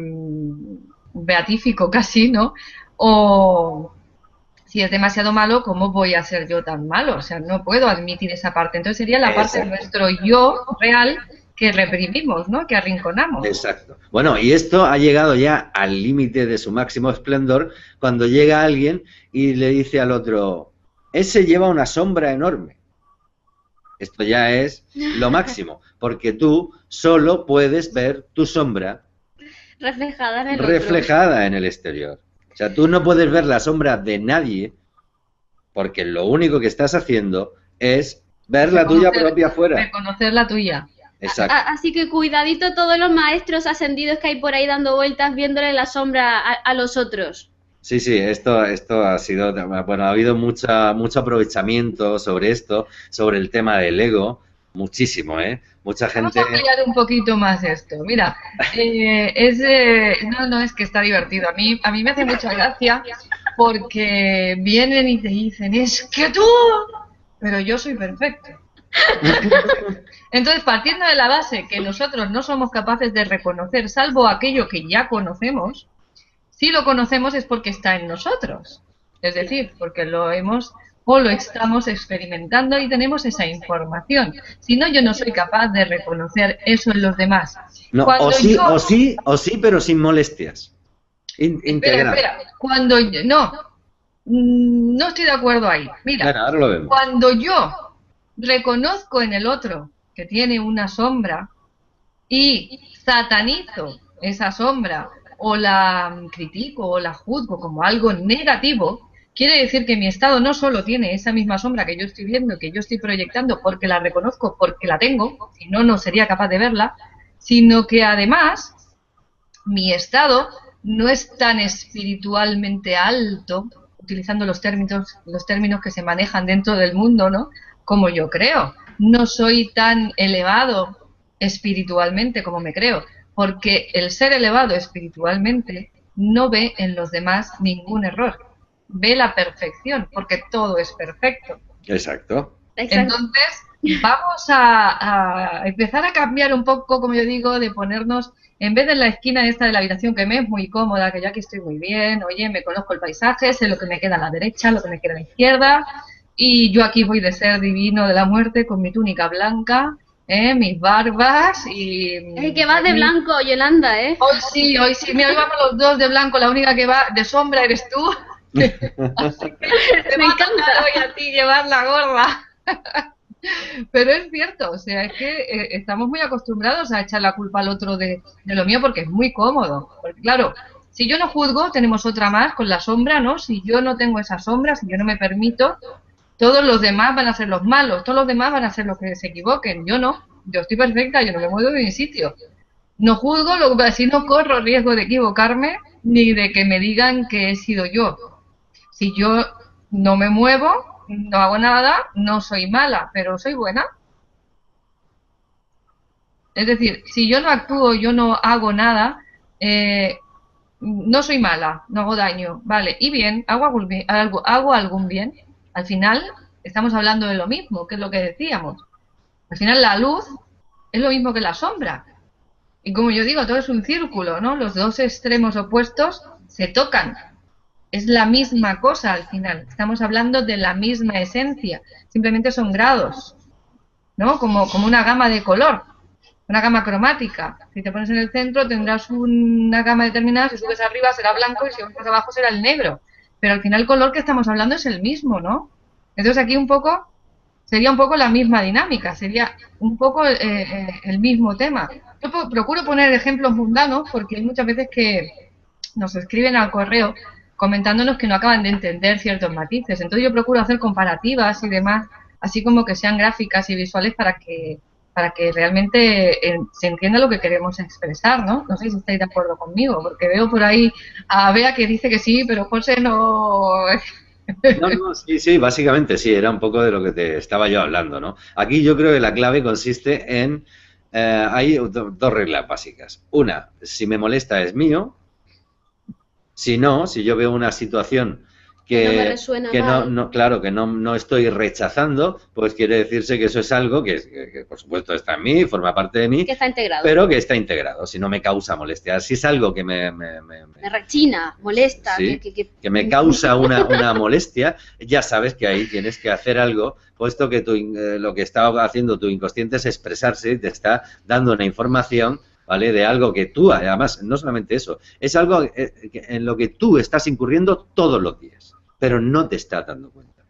A: beatífico casi, ¿no? O si es demasiado malo, ¿cómo voy a ser yo tan malo? O sea, no puedo admitir esa parte. Entonces sería la parte de
B: Exacto.
A: nuestro yo real que reprimimos, ¿no? Que arrinconamos.
B: Exacto. Bueno, y esto ha llegado ya al límite de su máximo esplendor cuando llega alguien y le dice al otro, ese lleva una sombra enorme. Esto ya es lo máximo, porque tú solo puedes ver tu sombra
C: reflejada en el otro.
B: reflejada en el exterior. O sea, tú no puedes ver la sombra de nadie porque lo único que estás haciendo es ver la tuya propia afuera.
A: Reconocer la tuya.
B: Exacto.
C: Así que cuidadito todos los maestros ascendidos que hay por ahí dando vueltas viéndole la sombra a los otros.
B: Sí, sí, esto ha sido, bueno, ha habido mucho aprovechamiento sobre esto, sobre el tema del ego, muchísimo, ¿eh? Mucha
A: Vamos
B: gente...
A: a ampliar un poquito más esto. Mira, no es que está divertido. A mí me hace mucha gracia porque vienen y te dicen, es que tú, pero yo soy perfecto. Entonces, partiendo de la base que nosotros no somos capaces de reconocer, salvo aquello que ya conocemos, si lo conocemos es porque está en nosotros. Es decir, porque lo hemos o lo estamos experimentando y tenemos esa información. Si no, yo no soy capaz de reconocer eso en los demás.
B: No,
A: Cuando
B: o sí, pero sin molestias. Integrado.
A: Espera, cuando yo, no estoy de acuerdo ahí. Mira,
B: Bueno, ahora lo vemos.
A: cuando yo reconozco en el otro que tiene una sombra y satanizo esa sombra o la critico o la juzgo como algo negativo, quiere decir que mi estado no solo tiene esa misma sombra que yo estoy viendo, que yo estoy proyectando porque la reconozco, porque la tengo, si no, no sería capaz de verla, sino que además mi estado no es tan espiritualmente alto, utilizando los términos que se manejan dentro del mundo, ¿no? Como yo creo. No soy tan elevado espiritualmente como me creo, porque el ser elevado espiritualmente no ve en los demás ningún error, ve la perfección, porque todo es perfecto.
B: Exacto.
A: Entonces, vamos a empezar a cambiar un poco, como yo digo, de ponernos, en vez de en la esquina esta de la habitación, que me es muy cómoda, que yo aquí estoy muy bien, oye, me conozco el paisaje, sé lo que me queda a la derecha, lo que me queda a la izquierda, y yo aquí voy de ser divino de la muerte con mi túnica blanca, mis barbas y...
C: Es que vas de blanco, Yolanda, ¿eh?
A: Hoy sí, mira, hoy vamos los dos de blanco, la única que va de sombra eres tú. Así que te
C: Me
A: va a
C: encanta.
A: tocar hoy a ti llevar la gorda. Pero es cierto, o sea, es que estamos muy acostumbrados a echar la culpa al otro de lo mío porque es muy cómodo. Porque claro, si yo no juzgo, tenemos otra más con la sombra, ¿no? Si yo no tengo esa sombra, si yo no me permito, todos los demás van a ser los malos, todos los demás van a ser los que se equivoquen. Yo no, yo estoy perfecta, yo no me muevo de mi sitio. No juzgo, lo que así no corro riesgo de equivocarme ni de que me digan que he sido yo. Si yo no me muevo, no hago nada, no soy mala, pero soy buena. Es decir, si yo no actúo, yo no hago nada, no soy mala, no hago daño, vale, y bien, hago algún bien. Al final estamos hablando de lo mismo, que es lo que decíamos. Al final la luz es lo mismo que la sombra. Y como yo digo, todo es un círculo, ¿no? Los dos extremos opuestos se tocan. Es la misma cosa al final. Estamos hablando de la misma esencia. Simplemente son grados, ¿no? Como una gama de color, una gama cromática. Si te pones en el centro tendrás una gama determinada, si subes arriba será blanco y si subes abajo será el negro. Pero al final el color que estamos hablando es el mismo, ¿no? Entonces aquí sería un poco la misma dinámica, sería un poco el mismo tema. Yo procuro poner ejemplos mundanos porque hay muchas veces que nos escriben al correo comentándonos que no acaban de entender ciertos matices. Entonces yo procuro hacer comparativas y demás, así como que sean gráficas y visuales para que realmente se entienda lo que queremos expresar, ¿no? No sé si estáis de acuerdo conmigo, porque veo por ahí a Bea que dice que sí, pero José no...
B: No, sí, básicamente sí, era un poco de lo que te estaba yo hablando, ¿no? Aquí yo creo que la clave consiste en, hay dos reglas básicas. Una, si me molesta es mío, si no, si yo veo una situación
C: No me resuena
B: que
C: mal.
B: claro, que no estoy rechazando, pues quiere decirse que eso es algo que por supuesto está en mí, forma parte de mí,
C: Que está integrado.
B: pero que está integrado, si no me causa molestia. Si es algo que
C: Me rechina, molesta.
B: sí, que me causa una molestia, ya sabes que ahí tienes que hacer algo, puesto que lo que está haciendo tu inconsciente es expresarse y te está dando una información, ¿vale? De algo que tú, además, no solamente eso, es algo en lo que tú estás incurriendo todos los días, pero no te estás dando cuenta.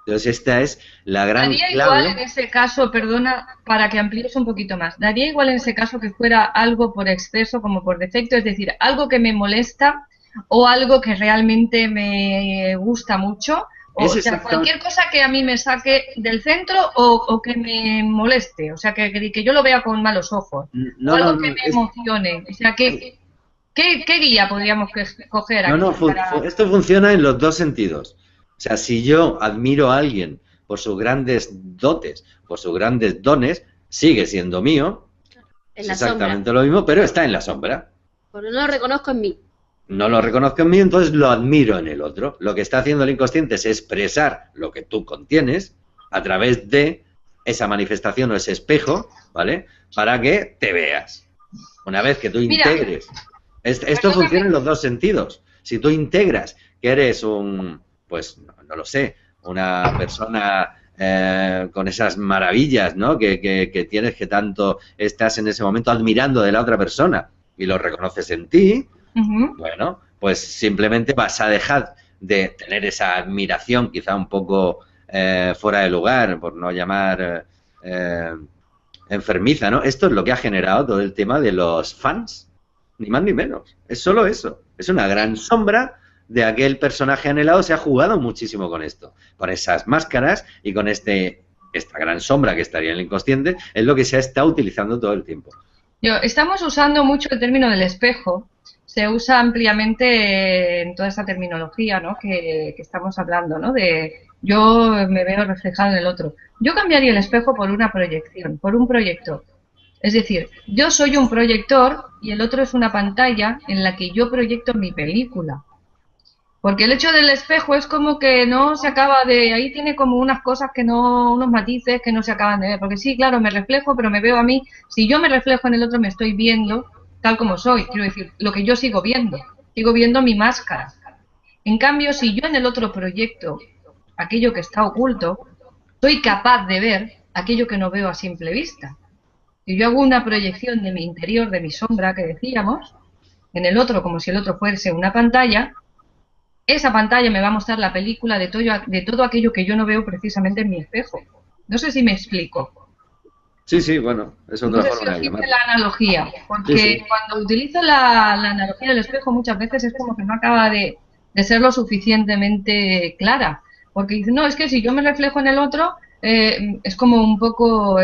B: Entonces esta es la gran
A: Daría
B: clave.
A: igual en ese caso, perdona, para que amplíes un poquito más, daría igual en ese caso que fuera algo por exceso como por defecto, es decir, algo que me molesta o algo que realmente me gusta mucho, o sea, cualquier cosa que a mí me saque del centro o que me moleste, o sea, que yo lo vea con malos ojos, o algo que me emocione, o sea, ¿qué guía podríamos coger aquí?
B: Esto funciona en los dos sentidos. O sea, si yo admiro a alguien por sus grandes dotes, por sus grandes dones, sigue siendo mío, es exactamente lo mismo, pero está en la sombra.
C: Porque no lo reconozco en mí.
B: No lo reconozco en mí, entonces lo admiro en el otro. Lo que está haciendo el inconsciente es expresar lo que tú contienes a través de esa manifestación o ese espejo, ¿vale? Para que te veas. Una vez que tú integres... Esto funciona en los dos sentidos. Si tú integras que eres pues no lo sé, una persona con esas maravillas, ¿no? Que tienes, que tanto estás en ese momento admirando de la otra persona y lo reconoces en ti, bueno, pues simplemente vas a dejar de tener esa admiración quizá un poco fuera de lugar, por no llamar enfermiza, ¿no? Esto es lo que ha generado todo el tema de los fans, ni más ni menos. Es solo eso. Es una gran sombra de aquel personaje anhelado. Se ha jugado muchísimo con esto, con esas máscaras y con esta gran sombra que estaría en el inconsciente, es lo que se está utilizando todo el tiempo.
A: Estamos usando mucho el término del espejo, se usa ampliamente en toda esta terminología, ¿no? que estamos hablando, ¿no? De yo me veo reflejado en el otro. Yo cambiaría el espejo por una proyección, por un proyector. Es decir, yo soy un proyector y el otro es una pantalla en la que yo proyecto mi película. Porque el hecho del espejo es como que no se acaba de... Ahí tiene como unas cosas que no... unos matices que no se acaban de ver. Porque sí, claro, me reflejo, pero me veo a mí. Si yo me reflejo en el otro, me estoy viendo tal como soy. Quiero decir, lo que yo sigo viendo. Sigo viendo mi máscara. En cambio, si yo en el otro proyecto aquello que está oculto, soy capaz de ver aquello que no veo a simple vista. Si yo hago una proyección de mi interior, de mi sombra, que decíamos, en el otro, como si el otro fuese una pantalla, esa pantalla me va a mostrar la película de todo aquello que yo no veo precisamente en mi espejo. No sé si me explico.
B: Sí, sí, bueno, es
A: No
B: otra
A: sé
B: forma
A: si os
B: de
A: sirve
B: llamar.
A: la analogía, porque
B: Sí, sí.
A: cuando utilizo la analogía del espejo muchas veces es como que no acaba de ser lo suficientemente clara. Porque dicen, no, es que si yo me reflejo en el otro, es como un poco,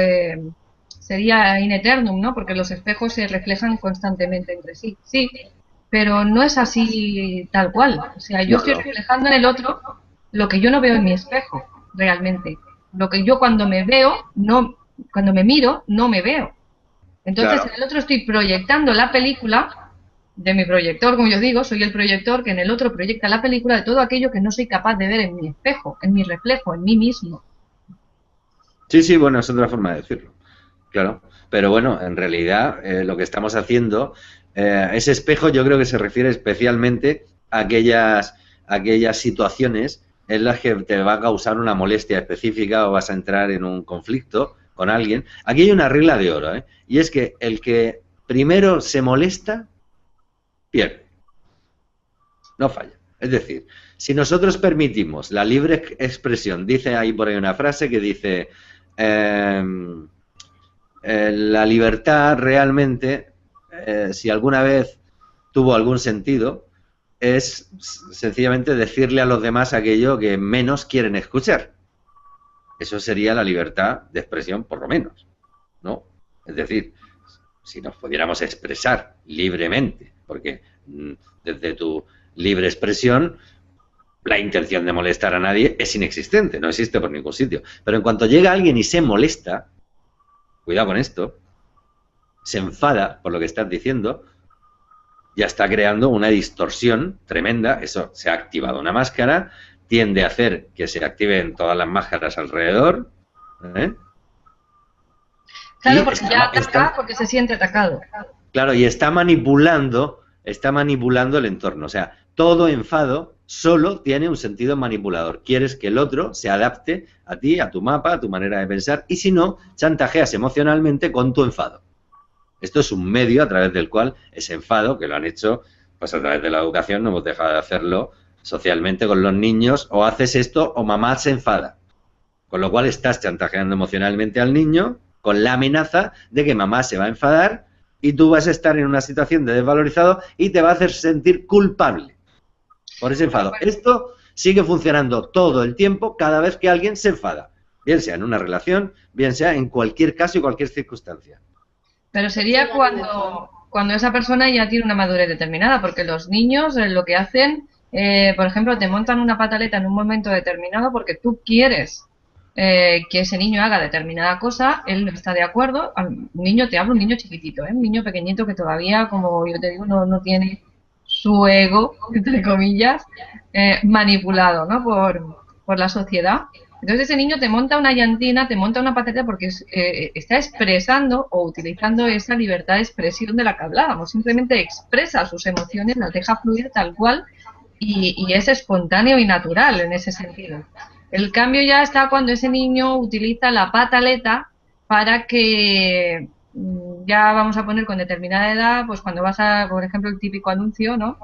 A: sería in eternum, ¿no? Porque los espejos se reflejan constantemente entre sí. Sí, pero no es así tal cual. O sea, yo
B: No,
A: estoy
B: no,
A: reflejando en el otro lo que yo no veo en mi espejo, realmente. Lo que yo cuando me veo, no, cuando me miro, no me veo. Entonces, en
B: claro,
A: el otro estoy proyectando la película de mi proyector, como yo digo, soy el proyector que en el otro proyecta la película de todo aquello que no soy capaz de ver en mi espejo, en mi reflejo, en mí mismo.
B: sí, sí, bueno, es otra forma de decirlo, claro. Pero bueno, en realidad lo que estamos haciendo, ese espejo yo creo que se refiere especialmente a aquellas situaciones en las que te va a causar una molestia específica o vas a entrar en un conflicto con alguien. Aquí hay una regla de oro, ¿eh? Y es que el que primero se molesta, pierde, no falla. Es decir, si nosotros permitimos la libre expresión, dice ahí por ahí una frase que dice... Eh, la libertad realmente, si alguna vez tuvo algún sentido, es sencillamente decirle a los demás aquello que menos quieren escuchar. Eso sería la libertad de expresión, por lo menos, ¿no? Es decir, si nos pudiéramos expresar libremente, porque desde tu libre expresión la intención de molestar a nadie es inexistente, no existe por ningún sitio. Pero en cuanto llega alguien y se molesta, cuidado con esto, se enfada por lo que estás diciendo, ya está creando una distorsión tremenda. Eso se ha activado una máscara, tiende a hacer que se activen todas las máscaras alrededor, ¿eh?
A: Claro,
B: Y
A: porque ya ataca porque se siente atacado.
B: claro, y está manipulando el entorno. O sea, todo enfado solo tiene un sentido manipulador. Quieres que el otro se adapte a ti, a tu mapa, a tu manera de pensar, y si no, chantajeas emocionalmente con tu enfado. Esto es un medio a través del cual ese enfado, que lo han hecho pues a través de la educación, no hemos dejado de hacerlo socialmente con los niños, o haces esto o mamá se enfada. Con lo cual estás chantajeando emocionalmente al niño con la amenaza de que mamá se va a enfadar y tú vas a estar en una situación de desvalorizado y te va a hacer sentir culpable por ese enfado. Esto sigue funcionando todo el tiempo cada vez que alguien se enfada, bien sea en una relación, bien sea en cualquier caso y cualquier circunstancia.
A: Pero sería cuando esa persona ya tiene una madurez determinada, porque los niños lo que hacen, por ejemplo, te montan una pataleta en un momento determinado porque tú quieres que ese niño haga determinada cosa, él no está de acuerdo. Un niño, te hablo, un niño chiquitito, un niño pequeñito que todavía, como yo te digo, no tiene su ego, entre comillas, manipulado, ¿no? por la sociedad. Entonces ese niño te monta una llantina, te monta una patata porque está expresando o utilizando esa libertad de expresión de la que hablábamos. Simplemente expresa sus emociones, las deja fluir tal cual y es espontáneo y natural en ese sentido. El cambio ya está cuando ese niño utiliza la pataleta para que, ya vamos a poner con determinada edad, pues cuando vas a, por ejemplo, el típico anuncio, ¿no?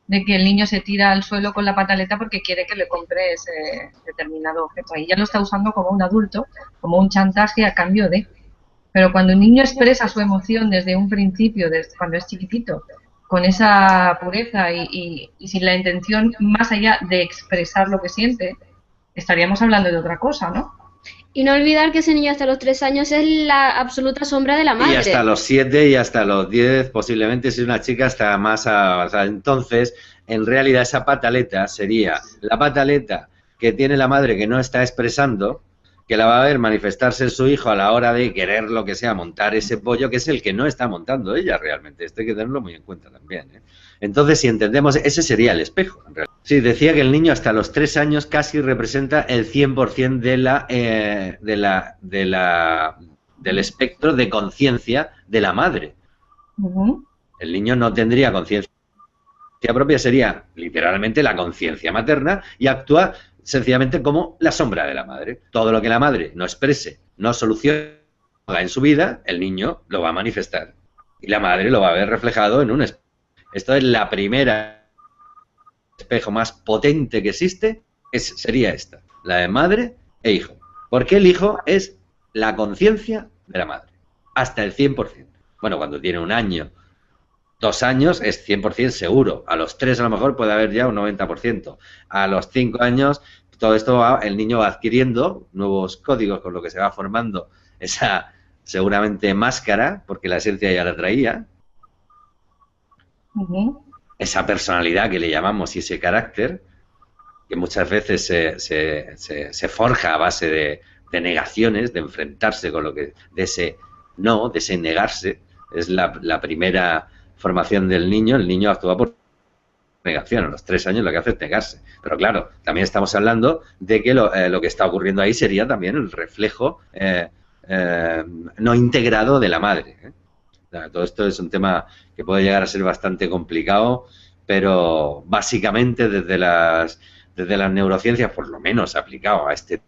A: De que el niño se tira al suelo con la pataleta porque quiere que le compre ese determinado objeto. Ahí ya lo está usando como un adulto, como un chantaje a cambio de... Pero cuando un niño expresa su emoción desde un principio, desde cuando es chiquitito, con esa pureza y sin la intención más allá de expresar lo que siente, estaríamos hablando de otra cosa, ¿no?
C: Y no olvidar que ese niño hasta los 3 años es la absoluta sombra de la
B: Y
C: madre.
B: hasta los 7 y hasta los 10, posiblemente si es una chica hasta más avanzada. Entonces, en realidad esa pataleta sería la pataleta que tiene la madre que no está expresando que la va a ver manifestarse en su hijo a la hora de querer lo que sea, montar ese pollo, que es el que no está montando ella realmente. Esto hay que tenerlo muy en cuenta también, ¿eh? Entonces, si entendemos, ese sería el espejo, en realidad. Sí, decía que el niño hasta los 3 años casi representa el 100% del espectro de conciencia de la madre. El niño no tendría conciencia propia, sería literalmente la conciencia materna y actúa sencillamente como la sombra de la madre. Todo lo que la madre no exprese, no solucione en su vida, el niño lo va a manifestar. Y la madre lo va a ver reflejado en un espejo. Esto es la primera espejo más potente que existe, sería esta, la de madre e hijo. Porque el hijo es la conciencia de la madre, hasta el 100%. Bueno, cuando tiene 1 año, 2 años es 100% seguro. A los 3 a lo mejor puede haber ya un 90%. A los 5 años todo esto el niño va adquiriendo nuevos códigos con lo que se va formando esa seguramente máscara, porque la esencia ya la traía. Esa personalidad que le llamamos y ese carácter, que muchas veces se forja a base de negaciones, de enfrentarse con lo que, de ese no, de ese negarse. Es la primera formación del niño. El niño actúa por negación. A los 3 años lo que hace es negarse. Pero claro, también estamos hablando de que lo que está ocurriendo ahí sería también el reflejo no integrado de la madre, ¿eh? Todo esto es un tema que puede llegar a ser bastante complicado, pero básicamente desde las neurociencias, por lo menos aplicado a este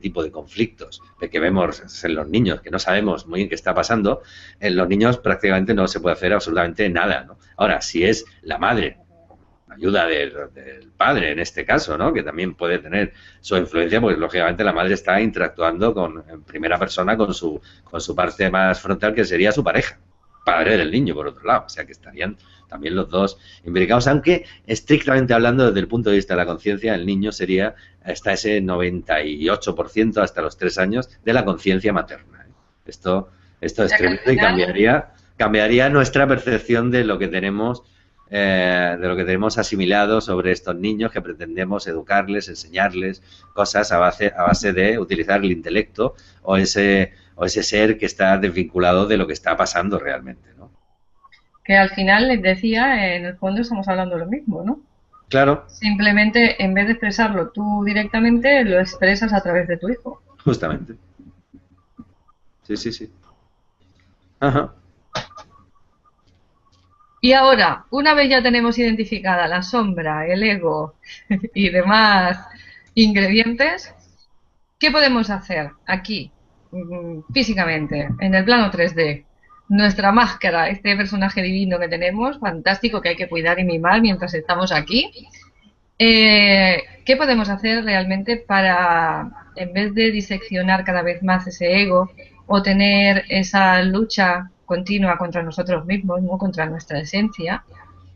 B: tipo de conflictos de que vemos en los niños, que no sabemos muy bien qué está pasando, en los niños prácticamente no se puede hacer absolutamente nada, ¿no? Ahora, si es la madre, ayuda del padre en este caso, ¿no? Que también puede tener su influencia, porque lógicamente la madre está interactuando en primera persona con su parte más frontal, que sería su pareja, padre del niño, por otro lado. O sea que estarían también los dos imbricados, aunque estrictamente hablando desde el punto de vista de la conciencia, el niño sería hasta ese 98% hasta los 3 años de la conciencia materna. Esto es tremendo y cambiaría nuestra percepción de lo que tenemos asimilado sobre estos niños, que pretendemos educarles, enseñarles cosas a base de utilizar el intelecto o ese ser que está desvinculado de lo que está pasando realmente, ¿no?
A: Que al final, les decía, en el fondo estamos hablando de lo mismo, ¿no?
B: Claro.
A: Simplemente, en vez de expresarlo tú directamente, lo expresas a través de tu hijo.
B: Justamente. Sí. Ajá.
A: Y ahora, una vez ya tenemos identificada la sombra, el ego y demás ingredientes, ¿qué podemos hacer aquí, físicamente, en el plano 3D? Nuestra máscara, este personaje divino que tenemos, fantástico, que hay que cuidar y mimar mientras estamos aquí. ¿Qué podemos hacer realmente para, en vez de diseccionar cada vez más ese ego o tener esa lucha continua contra nosotros mismos, ¿no? Contra nuestra esencia,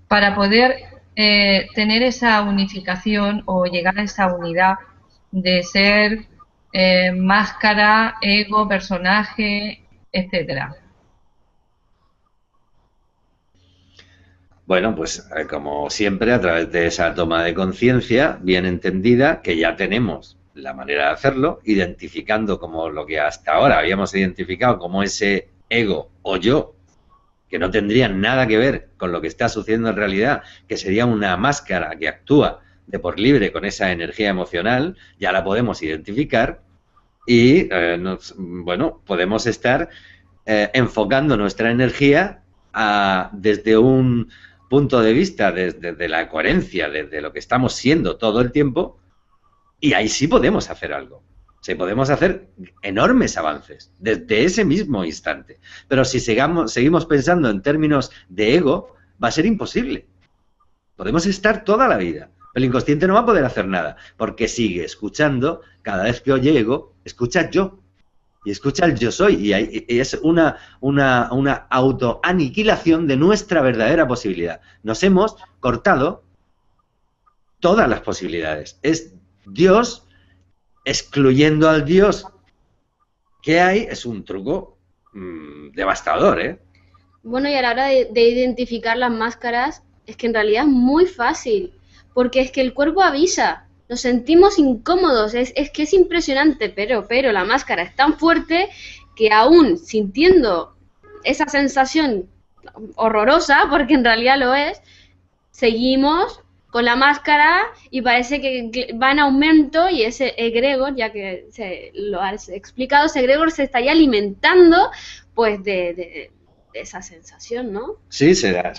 A: para poder tener esa unificación o llegar a esa unidad de ser máscara, ego, personaje, etcétera?
B: Bueno, pues como siempre, a través de esa toma de conciencia bien entendida, que ya tenemos la manera de hacerlo, identificando como lo que hasta ahora habíamos identificado como ese ego o yo, que no tendría nada que ver con lo que está sucediendo en realidad, que sería una máscara que actúa de por libre con esa energía emocional, ya la podemos identificar y podemos estar enfocando nuestra energía desde un punto de vista, desde la coherencia, desde lo que estamos siendo todo el tiempo, y ahí sí podemos hacer algo. Sí, podemos hacer enormes avances desde ese mismo instante. Pero si seguimos pensando en términos de ego, va a ser imposible. Podemos estar toda la vida. El inconsciente no va a poder hacer nada, porque sigue escuchando, cada vez que oye ego, escucha yo. Y escucha el yo soy. Y es una autoaniquilación de nuestra verdadera posibilidad. Nos hemos cortado todas las posibilidades. Es Dios excluyendo al Dios que hay. Es un truco devastador, ¿eh?
C: Bueno, y a la hora de identificar las máscaras, es que en realidad es muy fácil, porque es que el cuerpo avisa. nos sentimos incómodos, es que es impresionante, pero la máscara es tan fuerte que aún sintiendo esa sensación horrorosa, porque en realidad lo es, seguimos con la máscara y parece que va en aumento y ese egregor, ya que lo has explicado, ese egregor se estaría alimentando pues de esa sensación, ¿no?
B: Sí,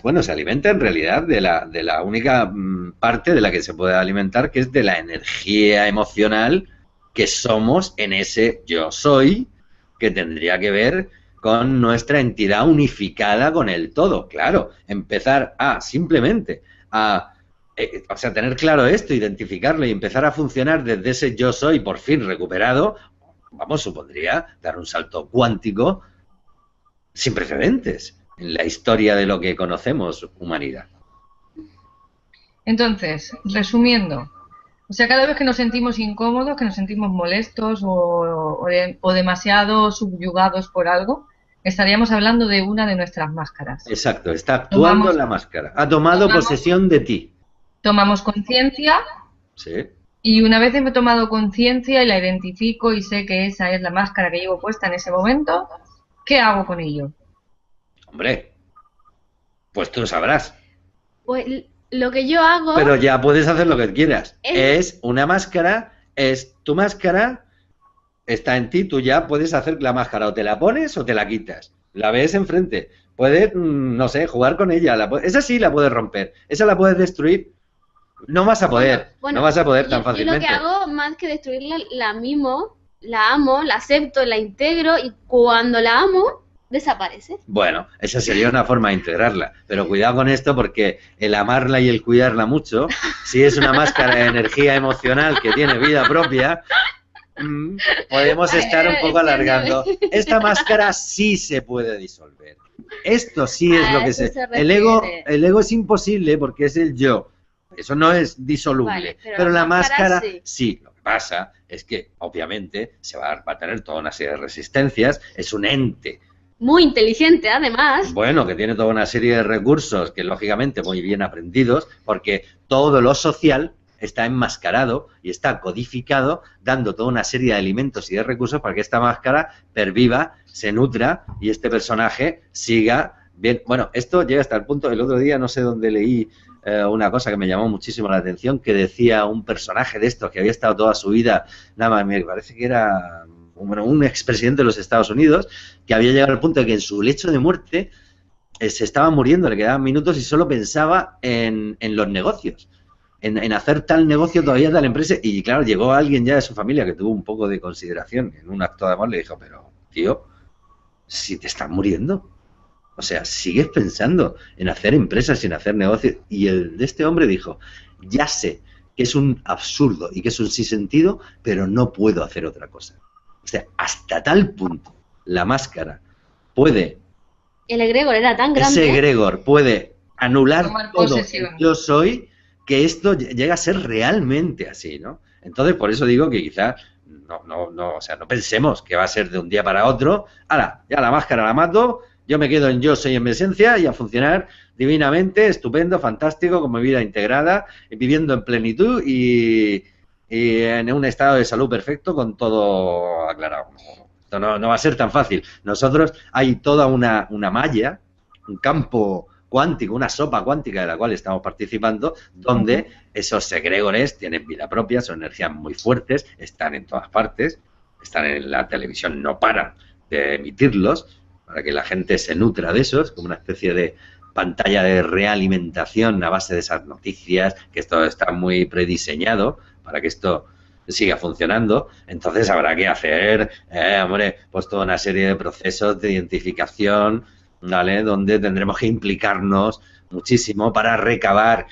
B: bueno, se alimenta en realidad de la única parte de la que se puede alimentar, que es de la energía emocional que somos en ese yo soy, que tendría que ver con nuestra entidad unificada con el todo. Claro, empezar simplemente a o sea, tener claro esto, identificarlo y empezar a funcionar desde ese yo soy por fin recuperado, vamos, supondría dar un salto cuántico sin precedentes en la historia de lo que conocemos humanidad.
A: Entonces, resumiendo, o sea, cada vez que nos sentimos incómodos, que nos sentimos molestos o demasiado subyugados por algo, estaríamos hablando de una de nuestras máscaras.
B: Exacto, está actuando la máscara. Ha tomado posesión de ti.
A: Tomamos conciencia.
B: Sí.
A: Y una vez he tomado conciencia y la identifico y sé que esa es la máscara que llevo puesta en ese momento, ¿qué hago con ello?
B: Hombre, pues tú lo sabrás.
C: Pues lo que yo hago...
B: Pero ya puedes hacer lo que quieras. Es una máscara, es tu máscara, está en ti, tú ya puedes hacer la máscara, o te la pones o te la quitas. La ves enfrente. Puedes, no sé, jugar con ella. Esa sí la puedes romper, esa la puedes destruir. No vas a poder, no vas a poder tan fácilmente.
C: Yo lo que hago, más que destruirla, la mimo, la amo, la acepto, la integro y cuando la amo, desaparece.
B: Bueno, esa sería una forma de integrarla, pero cuidado con esto porque el amarla y el cuidarla mucho, si es una máscara de energía emocional que tiene vida propia, podemos estar un poco alargando. Esta máscara sí se puede disolver. Esto sí es lo que el ego es imposible porque es el yo. Eso no es disoluble, vale, pero la máscara sí. Lo que pasa es que, obviamente, se va a tener toda una serie de resistencias. Es un ente.
C: Muy inteligente, además.
B: Bueno, que tiene toda una serie de recursos que, lógicamente, muy bien aprendidos, porque todo lo social está enmascarado y está codificado, dando toda una serie de alimentos y de recursos para que esta máscara perviva, se nutra y este personaje siga bien. Bueno, esto llega hasta el punto, el otro día no sé dónde leí una cosa que me llamó muchísimo la atención, que decía un personaje de estos que había estado toda su vida, nada más, me parece que era un expresidente de los Estados Unidos, que había llegado al punto de que en su lecho de muerte se estaba muriendo, le quedaban minutos y solo pensaba en los negocios, en hacer tal negocio todavía, tal empresa, y claro, llegó alguien ya de su familia que tuvo un poco de consideración, en un acto de amor le dijo, pero tío, si te estás muriendo, o sea, sigues pensando en hacer empresas, en hacer negocios. Y el de este hombre dijo, ya sé que es un absurdo y que es un sinsentido, pero no puedo hacer otra cosa. O sea, hasta tal punto la máscara puede...
C: El egregor era tan grande.
B: Ese egregor puede anular todo el yo soy, que esto llega a ser realmente así, ¿no? Entonces, por eso digo que quizás... No, o sea, no pensemos que va a ser de un día para otro. ¡Hala! Ya la máscara la mato... Yo me quedo en yo soy en mi esencia y a funcionar divinamente, estupendo, fantástico, con mi vida integrada, viviendo en plenitud y en un estado de salud perfecto con todo aclarado. Esto no va a ser tan fácil. Nosotros hay toda una malla, un campo cuántico, una sopa cuántica de la cual estamos participando, donde esos egregores tienen vida propia, son energías muy fuertes, están en todas partes, están en la televisión, no paran de emitirlos, para que la gente se nutra de esos, como una especie de pantalla de realimentación a base de esas noticias, que esto está muy prediseñado para que esto siga funcionando. Entonces habrá que hacer, hombre, pues toda una serie de procesos de identificación, ¿vale? Donde tendremos que implicarnos muchísimo para recabar.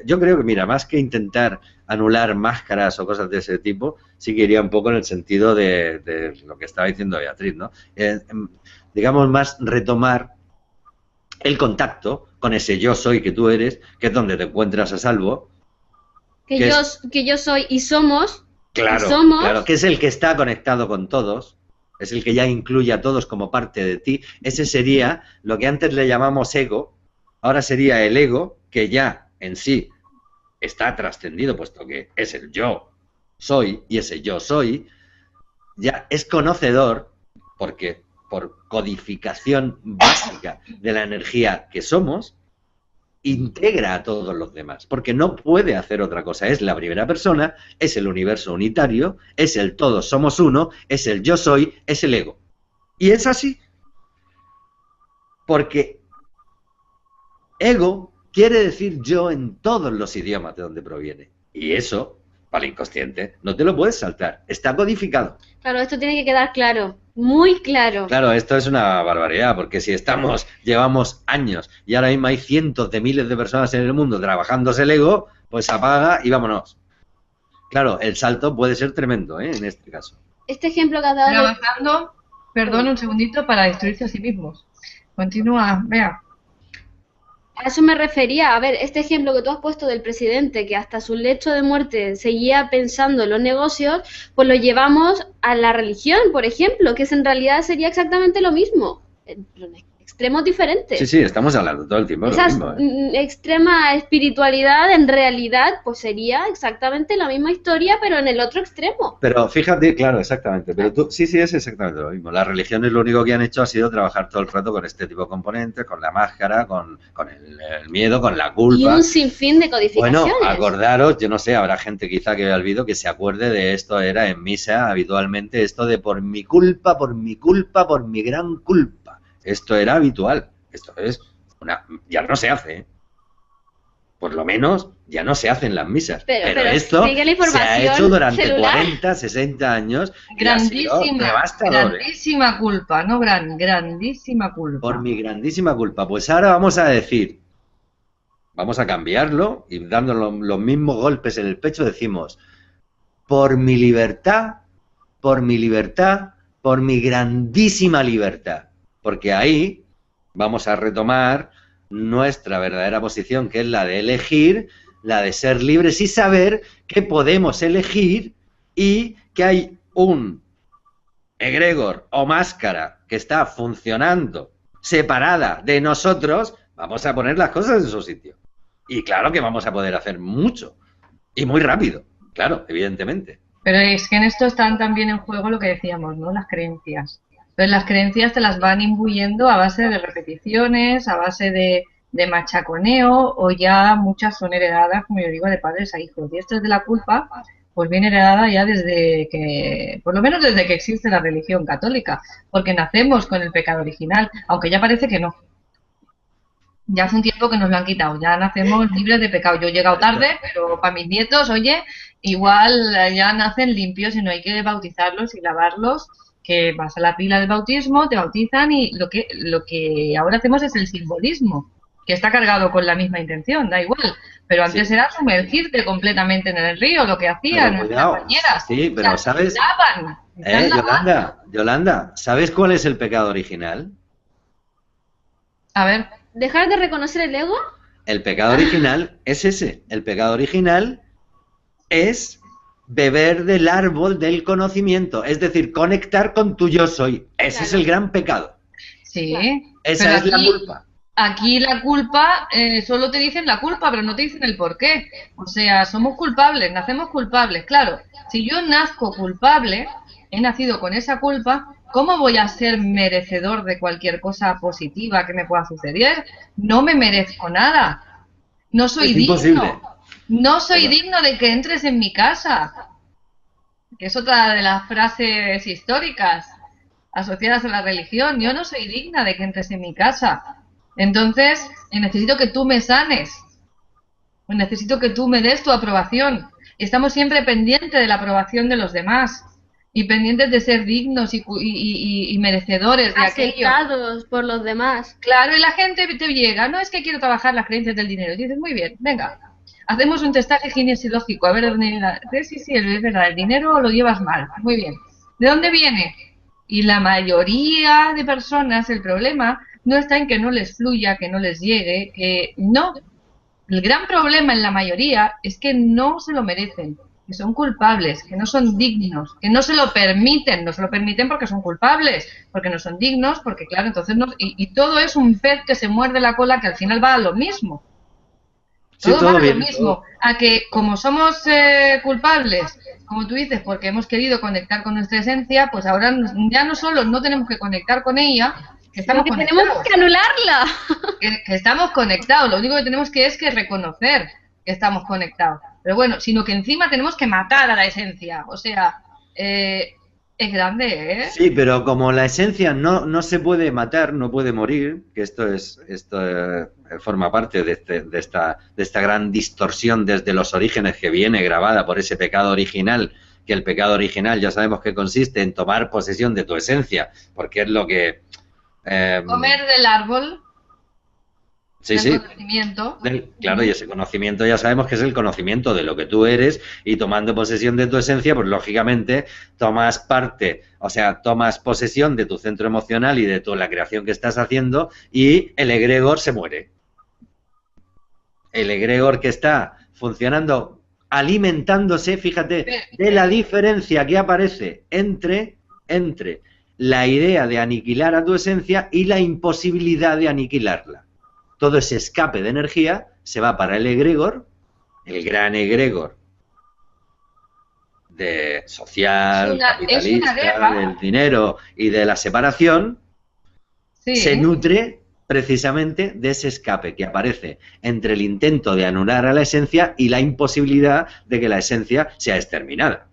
B: Yo creo que, mira, más que intentar anular máscaras o cosas de ese tipo, sí que iría un poco en el sentido de lo que estaba diciendo Beatriz, ¿no? Digamos, más retomar el contacto con ese yo soy que tú eres, que es donde te encuentras a salvo.
C: Que yo soy y somos.
B: Claro, claro, que es el que está conectado con todos, es el que ya incluye a todos como parte de ti. Ese sería lo que antes le llamamos ego, ahora sería el ego, que ya en sí está trascendido, puesto que es el yo soy, y ese yo soy ya es conocedor, porque por codificación básica de la energía que somos, integra a todos los demás, porque no puede hacer otra cosa. Es la primera persona, es el universo unitario, es el todos somos uno, es el yo soy, es el ego. Y es así. Porque ego quiere decir yo en todos los idiomas de donde proviene. Y eso, para el inconsciente, no te lo puedes saltar. Está codificado.
C: Claro, esto tiene que quedar claro, muy claro.
B: Claro, esto es una barbaridad, porque si llevamos años y ahora mismo hay cientos de miles de personas en el mundo trabajándose el ego, pues apaga y vámonos. Claro, el salto puede ser tremendo, en este caso.
C: Este ejemplo que has dado...
A: Trabajando, perdón, un segundito, para destruirse a sí mismos. Continúa, vea.
C: A eso me refería. A ver, este ejemplo que tú has puesto del presidente, que hasta su lecho de muerte seguía pensando en los negocios, pues lo llevamos a la religión, por ejemplo, que en realidad sería exactamente lo mismo. Extremos diferentes.
B: Sí, estamos hablando todo el tiempo de lo mismo.
C: Extrema espiritualidad, en realidad, pues sería exactamente la misma historia, pero en el otro extremo.
B: Pero fíjate, claro, exactamente. Pero tú, sí, es exactamente lo mismo. Las religiones lo único que han hecho ha sido trabajar todo el rato con este tipo de componentes, con la máscara, con el miedo, con la culpa.
C: Y un sinfín de codificaciones.
B: Bueno, acordaros, yo no sé, habrá gente quizá que vea el vídeo que se acuerde de esto, era en misa habitualmente, esto de por mi culpa, por mi culpa, por mi gran culpa. Esto era habitual. Esto es ya no se hace, Por lo menos ya no se hace en las misas. Pero esto se ha hecho durante celular. 40, 60 años.
A: Grandísima culpa, no grandísima culpa.
B: Por mi grandísima culpa. Pues ahora vamos a decir, vamos a cambiarlo y dando los mismos golpes en el pecho decimos, por mi libertad, por mi libertad, por mi grandísima libertad. Porque ahí vamos a retomar nuestra verdadera posición, que es la de elegir, la de ser libres y saber que podemos elegir y que hay un egregor o máscara que está funcionando separada de nosotros. Vamos a poner las cosas en su sitio. Y claro que vamos a poder hacer mucho y muy rápido, claro, evidentemente.
A: Pero es que en esto están también en juego lo que decíamos, ¿no? Las creencias. Entonces las creencias te las van imbuyendo a base de repeticiones, a base de machaconeo, o ya muchas son heredadas, como yo digo, de padres a hijos. Y esto es de la culpa, pues viene heredada ya desde que, por lo menos desde que existe la religión católica, porque nacemos con el pecado original, aunque ya parece que no. Ya hace un tiempo que nos lo han quitado, ya nacemos libres de pecado. Yo he llegado tarde, pero para mis nietos, oye, igual ya nacen limpios y no hay que bautizarlos y lavarlos, que vas a la pila del bautismo, te bautizan y lo que ahora hacemos es el simbolismo, que está cargado con la misma intención, da igual. Pero antes era sumergirte completamente en el río, lo que hacían nuestras compañeras.
B: Sí, pero ¿sabes? Yolanda, ¿sabes cuál es el pecado original?
A: A ver.
C: ¿Dejar de reconocer el ego?
B: El pecado original es ese. El pecado original es beber del árbol del conocimiento, es decir, conectar con tu yo soy. Ese es el gran pecado.
A: Sí.
B: Esa es la culpa.
A: Aquí la culpa, solo te dicen la culpa, pero no te dicen el por qué. O sea, somos culpables, nacemos culpables. Claro, si yo nazco culpable, he nacido con esa culpa, ¿cómo voy a ser merecedor de cualquier cosa positiva que me pueda suceder? No me merezco nada. No soy digno. Imposible. No soy digno de que entres en mi casa. Que es otra de las frases históricas asociadas a la religión. Yo no soy digna de que entres en mi casa. Entonces, necesito que tú me sanes. Necesito que tú me des tu aprobación. Estamos siempre pendientes de la aprobación de los demás. Y pendientes de ser dignos y merecedores de aquello.
C: Aceptados por los demás.
A: Claro, y la gente te llega, no es que quiero trabajar las creencias del dinero. Y dices, muy bien, venga, hacemos un testaje ginesiológico. A ver, sí, es verdad, el dinero lo llevas mal. Muy bien. ¿De dónde viene? Y la mayoría de personas, el problema no está en que no les fluya, que no les llegue, que no. El gran problema en la mayoría es que no se lo merecen, que son culpables, que no son dignos, que no se lo permiten porque son culpables, porque no son dignos, porque claro, entonces no, y todo es un pez que se muerde la cola que al final va a lo mismo.
B: Sí,
A: Todo va
B: todo
A: a lo
B: bien.
A: mismo, a que como somos culpables, como tú dices, porque hemos querido conectar con nuestra esencia, pues ahora ya no solo no tenemos que conectar con ella, que
C: Sino
A: estamos
C: que tenemos
A: conectados,
C: que anularla.
A: que estamos conectados, lo único que tenemos que es que reconocer que estamos conectados. Pero bueno, sino que encima tenemos que matar a la esencia, o sea, es grande, ¿eh?
B: Sí, pero como la esencia no se puede matar, no puede morir, que esto forma parte de esta gran distorsión desde los orígenes que viene grabada por ese pecado original, que el pecado original ya sabemos que consiste en tomar posesión de tu esencia, porque es lo que...
A: Comer del árbol
B: sí,
A: del
B: sí,
A: conocimiento.
B: claro, y ese conocimiento ya sabemos que es el conocimiento de lo que tú eres, y tomando posesión de tu esencia, pues lógicamente tomas parte, o sea, tomas posesión de tu centro emocional y de la creación que estás haciendo, y el egregor se muere. El egregor que está funcionando, alimentándose, fíjate, de la diferencia que aparece entre la idea de aniquilar a tu esencia y la imposibilidad de aniquilarla. Todo ese escape de energía se va para el egregor, el gran egregor de social, capitalista, del dinero y de la separación, sí, se nutre precisamente de ese escape que aparece entre el intento de anular a la esencia y la imposibilidad de que la esencia sea exterminada.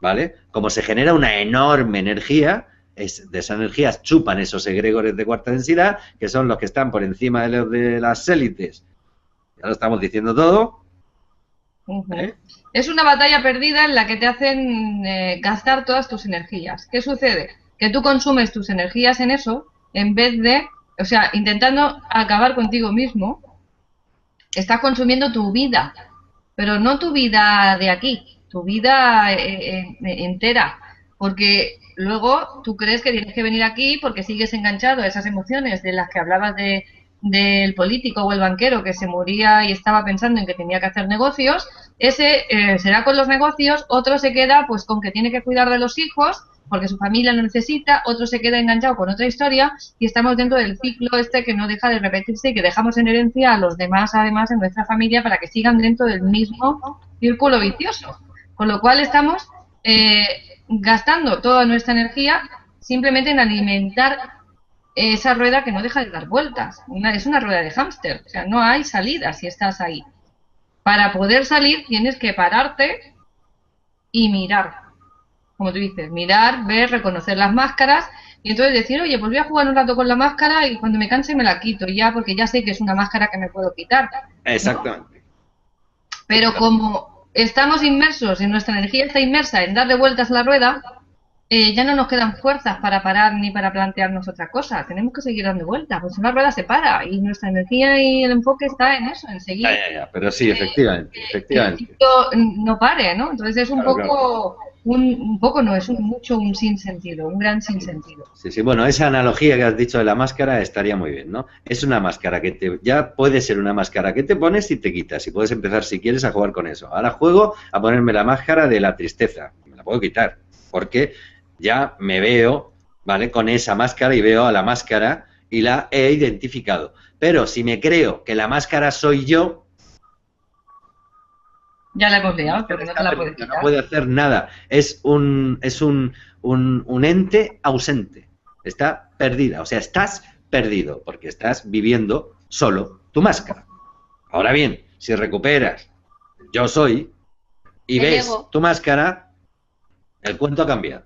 B: ¿Vale? Como se genera una enorme energía, de esa energía chupan esos egregores de cuarta densidad, que son los que están por encima de los de las élites. Ya lo estamos diciendo todo.
A: ¿Eh? Es una batalla perdida en la que te hacen gastar todas tus energías. ¿Qué sucede? Que tú consumes tus energías en eso, en vez de, o sea, intentando acabar contigo mismo, estás consumiendo tu vida, pero no tu vida de aquí, tu vida entera, porque luego tú crees que tienes que venir aquí porque sigues enganchado a esas emociones de las que hablabas del político o el banquero que se moría y estaba pensando en que tenía que hacer negocios. Ese será con los negocios, otro se queda pues con que tiene que cuidar de los hijos porque su familia lo necesita, otro se queda enganchado con otra historia, y estamos dentro del ciclo este que no deja de repetirse y que dejamos en herencia a los demás, además, en nuestra familia, para que sigan dentro del mismo círculo vicioso. Con lo cual estamos gastando toda nuestra energía simplemente en alimentar esa rueda que no deja de dar vueltas. Es una rueda de hámster, o sea, no hay salida si estás ahí. Para poder salir tienes que pararte y mirar, como tú dices, mirar, ver, reconocer las máscaras y entonces decir, oye, pues voy a jugar un rato con la máscara y cuando me canse me la quito ya, porque ya sé que es una máscara que me puedo quitar, ¿no?
B: Exactamente.
A: Pero como estamos inmersos y nuestra energía está inmersa en darle vueltas a la rueda, ya no nos quedan fuerzas para parar ni para plantearnos otra cosa. Tenemos que seguir dando vueltas, pues una rueda se para y nuestra energía y el enfoque está en eso, en seguir.
B: Pero sí, efectivamente.
A: Que el ciclo no pare, ¿no? Entonces es un poco... Claro. Un poco no, es mucho un sinsentido, un gran sinsentido.
B: Sí, sí, bueno, esa analogía que has dicho de la máscara estaría muy bien, ¿no? Es una máscara que ya puede ser una máscara que te pones y te quitas, y puedes empezar si quieres a jugar con eso. Ahora juego a ponerme la máscara de la tristeza, me la puedo quitar, porque ya me veo, ¿vale? Con esa máscara y veo a la máscara y la he identificado. Pero si me creo que la máscara soy yo,
A: ya la hemos liado, pero no te la puedes quitar.
B: No puede hacer nada. Es un ente ausente. Está perdida. O sea, estás perdido porque estás viviendo solo tu máscara. Ahora bien, si recuperas yo soy y ves ego, tu máscara, el cuento ha cambiado.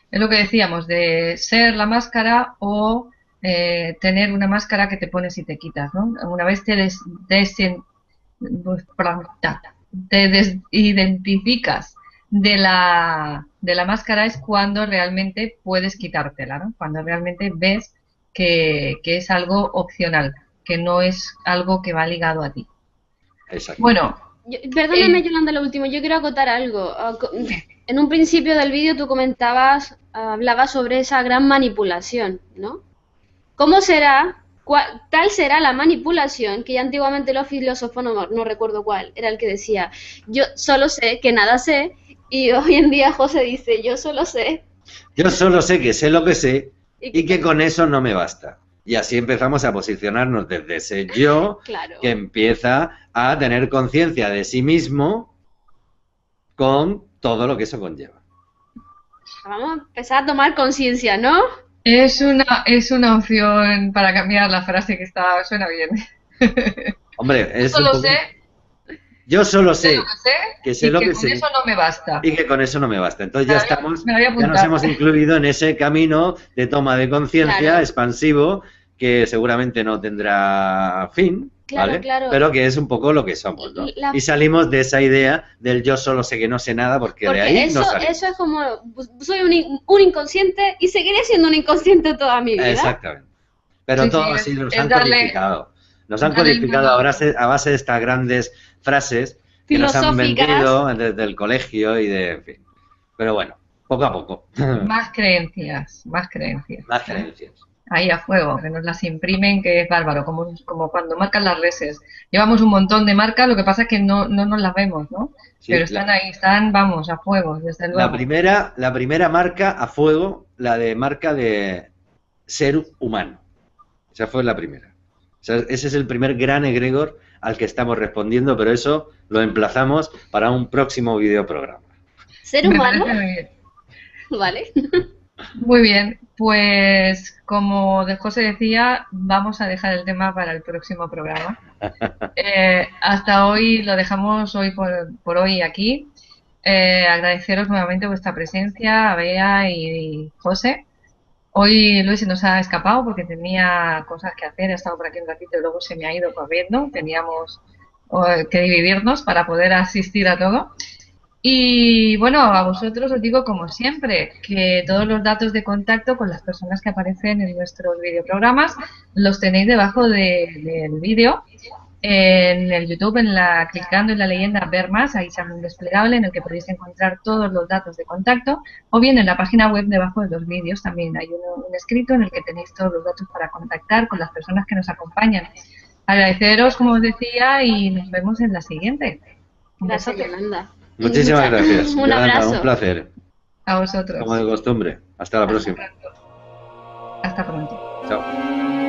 A: Es lo que decíamos, de ser la máscara o tener una máscara que te pones y te quitas, ¿no? Una vez te desidentificas de la máscara es cuando realmente puedes quitártela, ¿no? Cuando realmente ves que es algo opcional, que no es algo que va ligado a ti.
B: Exacto.
A: Bueno,
C: perdóname, Yolanda, lo último, yo quiero acotar algo. En un principio del vídeo tú hablabas sobre esa gran manipulación, ¿no? ¿Cómo será? Tal será la manipulación que ya antiguamente los filósofos, no recuerdo cuál, era el que decía, yo solo sé que nada sé, y hoy en día José dice, yo solo sé.
B: Yo solo sé que sé lo que sé y que con eso no me basta. Y así empezamos a posicionarnos desde ese yo
C: Claro.
B: que empieza a tener conciencia de sí mismo con todo lo que eso conlleva.
C: Vamos a empezar a tomar conciencia, ¿no?
A: Es una opción para cambiar la frase que suena bien.
B: Hombre, es un
A: Solo
B: poco...
A: sé,
B: Yo solo sé
A: lo que sé,
B: que sé
A: y
B: lo
A: que
B: que
A: con
B: sé
A: eso no me basta.
B: y que con eso no me basta. Entonces ya estamos,
A: Me lo voy a
B: ya nos
A: apuntar.
B: hemos incluido en ese camino de toma de conciencia
C: Claro.
B: expansivo que seguramente no tendrá fin,
C: Claro,
B: ¿vale?
C: claro.
B: Pero que es un poco lo que somos, ¿no?
C: La-
B: Y salimos de esa idea del yo solo sé que no sé nada porque de
C: Porque
B: ahí
C: eso,
B: no salimos.
C: eso es como, soy un inconsciente y seguiré siendo un inconsciente toda mi vida.
B: Exactamente. Pero
A: Sí,
B: todo
A: sí,
B: así nos
A: es
B: han
A: darle-
B: codificado. Nos han
A: darle el
B: codificado
A: valor.
B: a base de estas grandes frases que nos han
C: Filosóficas.
B: vendido desde el colegio y de, en fin. Pero bueno, poco a poco.
A: Más creencias, más creencias.
B: Más creencias.
A: Ahí a fuego, que nos las imprimen, que es bárbaro, como cuando marcan las reses. Llevamos un montón de marcas, lo que pasa es que no nos las vemos, ¿no?
B: Sí,
A: Pero están ahí, están, vamos, a fuego, desde luego.
B: La primera marca a fuego, la de marca de ser humano. Esa fue la primera. O sea, ese es el primer gran egregor al que estamos respondiendo, pero eso lo emplazamos para un próximo videoprograma.
C: Ser
A: Me
C: humano,
A: parece muy bien.
C: ¿vale?
A: Muy bien, pues como José decía, vamos a dejar el tema para el próximo programa. Hasta hoy lo dejamos hoy por hoy aquí. Agradeceros nuevamente vuestra presencia, a Bea y José. Hoy Luis se nos ha escapado porque tenía cosas que hacer, ha estado por aquí un ratito y luego se me ha ido corriendo. Teníamos que dividirnos para poder asistir a todo. Y bueno, a vosotros os digo como siempre que todos los datos de contacto con las personas que aparecen en nuestros videoprogramas los tenéis debajo del vídeo en el YouTube, clicando en la leyenda ver más, ahí sale un desplegable en el que podéis encontrar todos los datos de contacto, o bien en la página web debajo de los vídeos también hay un escrito en el que tenéis todos los datos para contactar con las personas que nos acompañan. Agradeceros, como os decía, y nos vemos en la siguiente. Un
C: Gracias,
A: besote.
C: Yolanda.
B: Muchísimas gracias.
C: Un
B: Yolanda,
C: abrazo.
B: un placer.
A: A vosotros.
B: Como de costumbre. Hasta la próxima.
A: Hasta pronto.
B: Chao.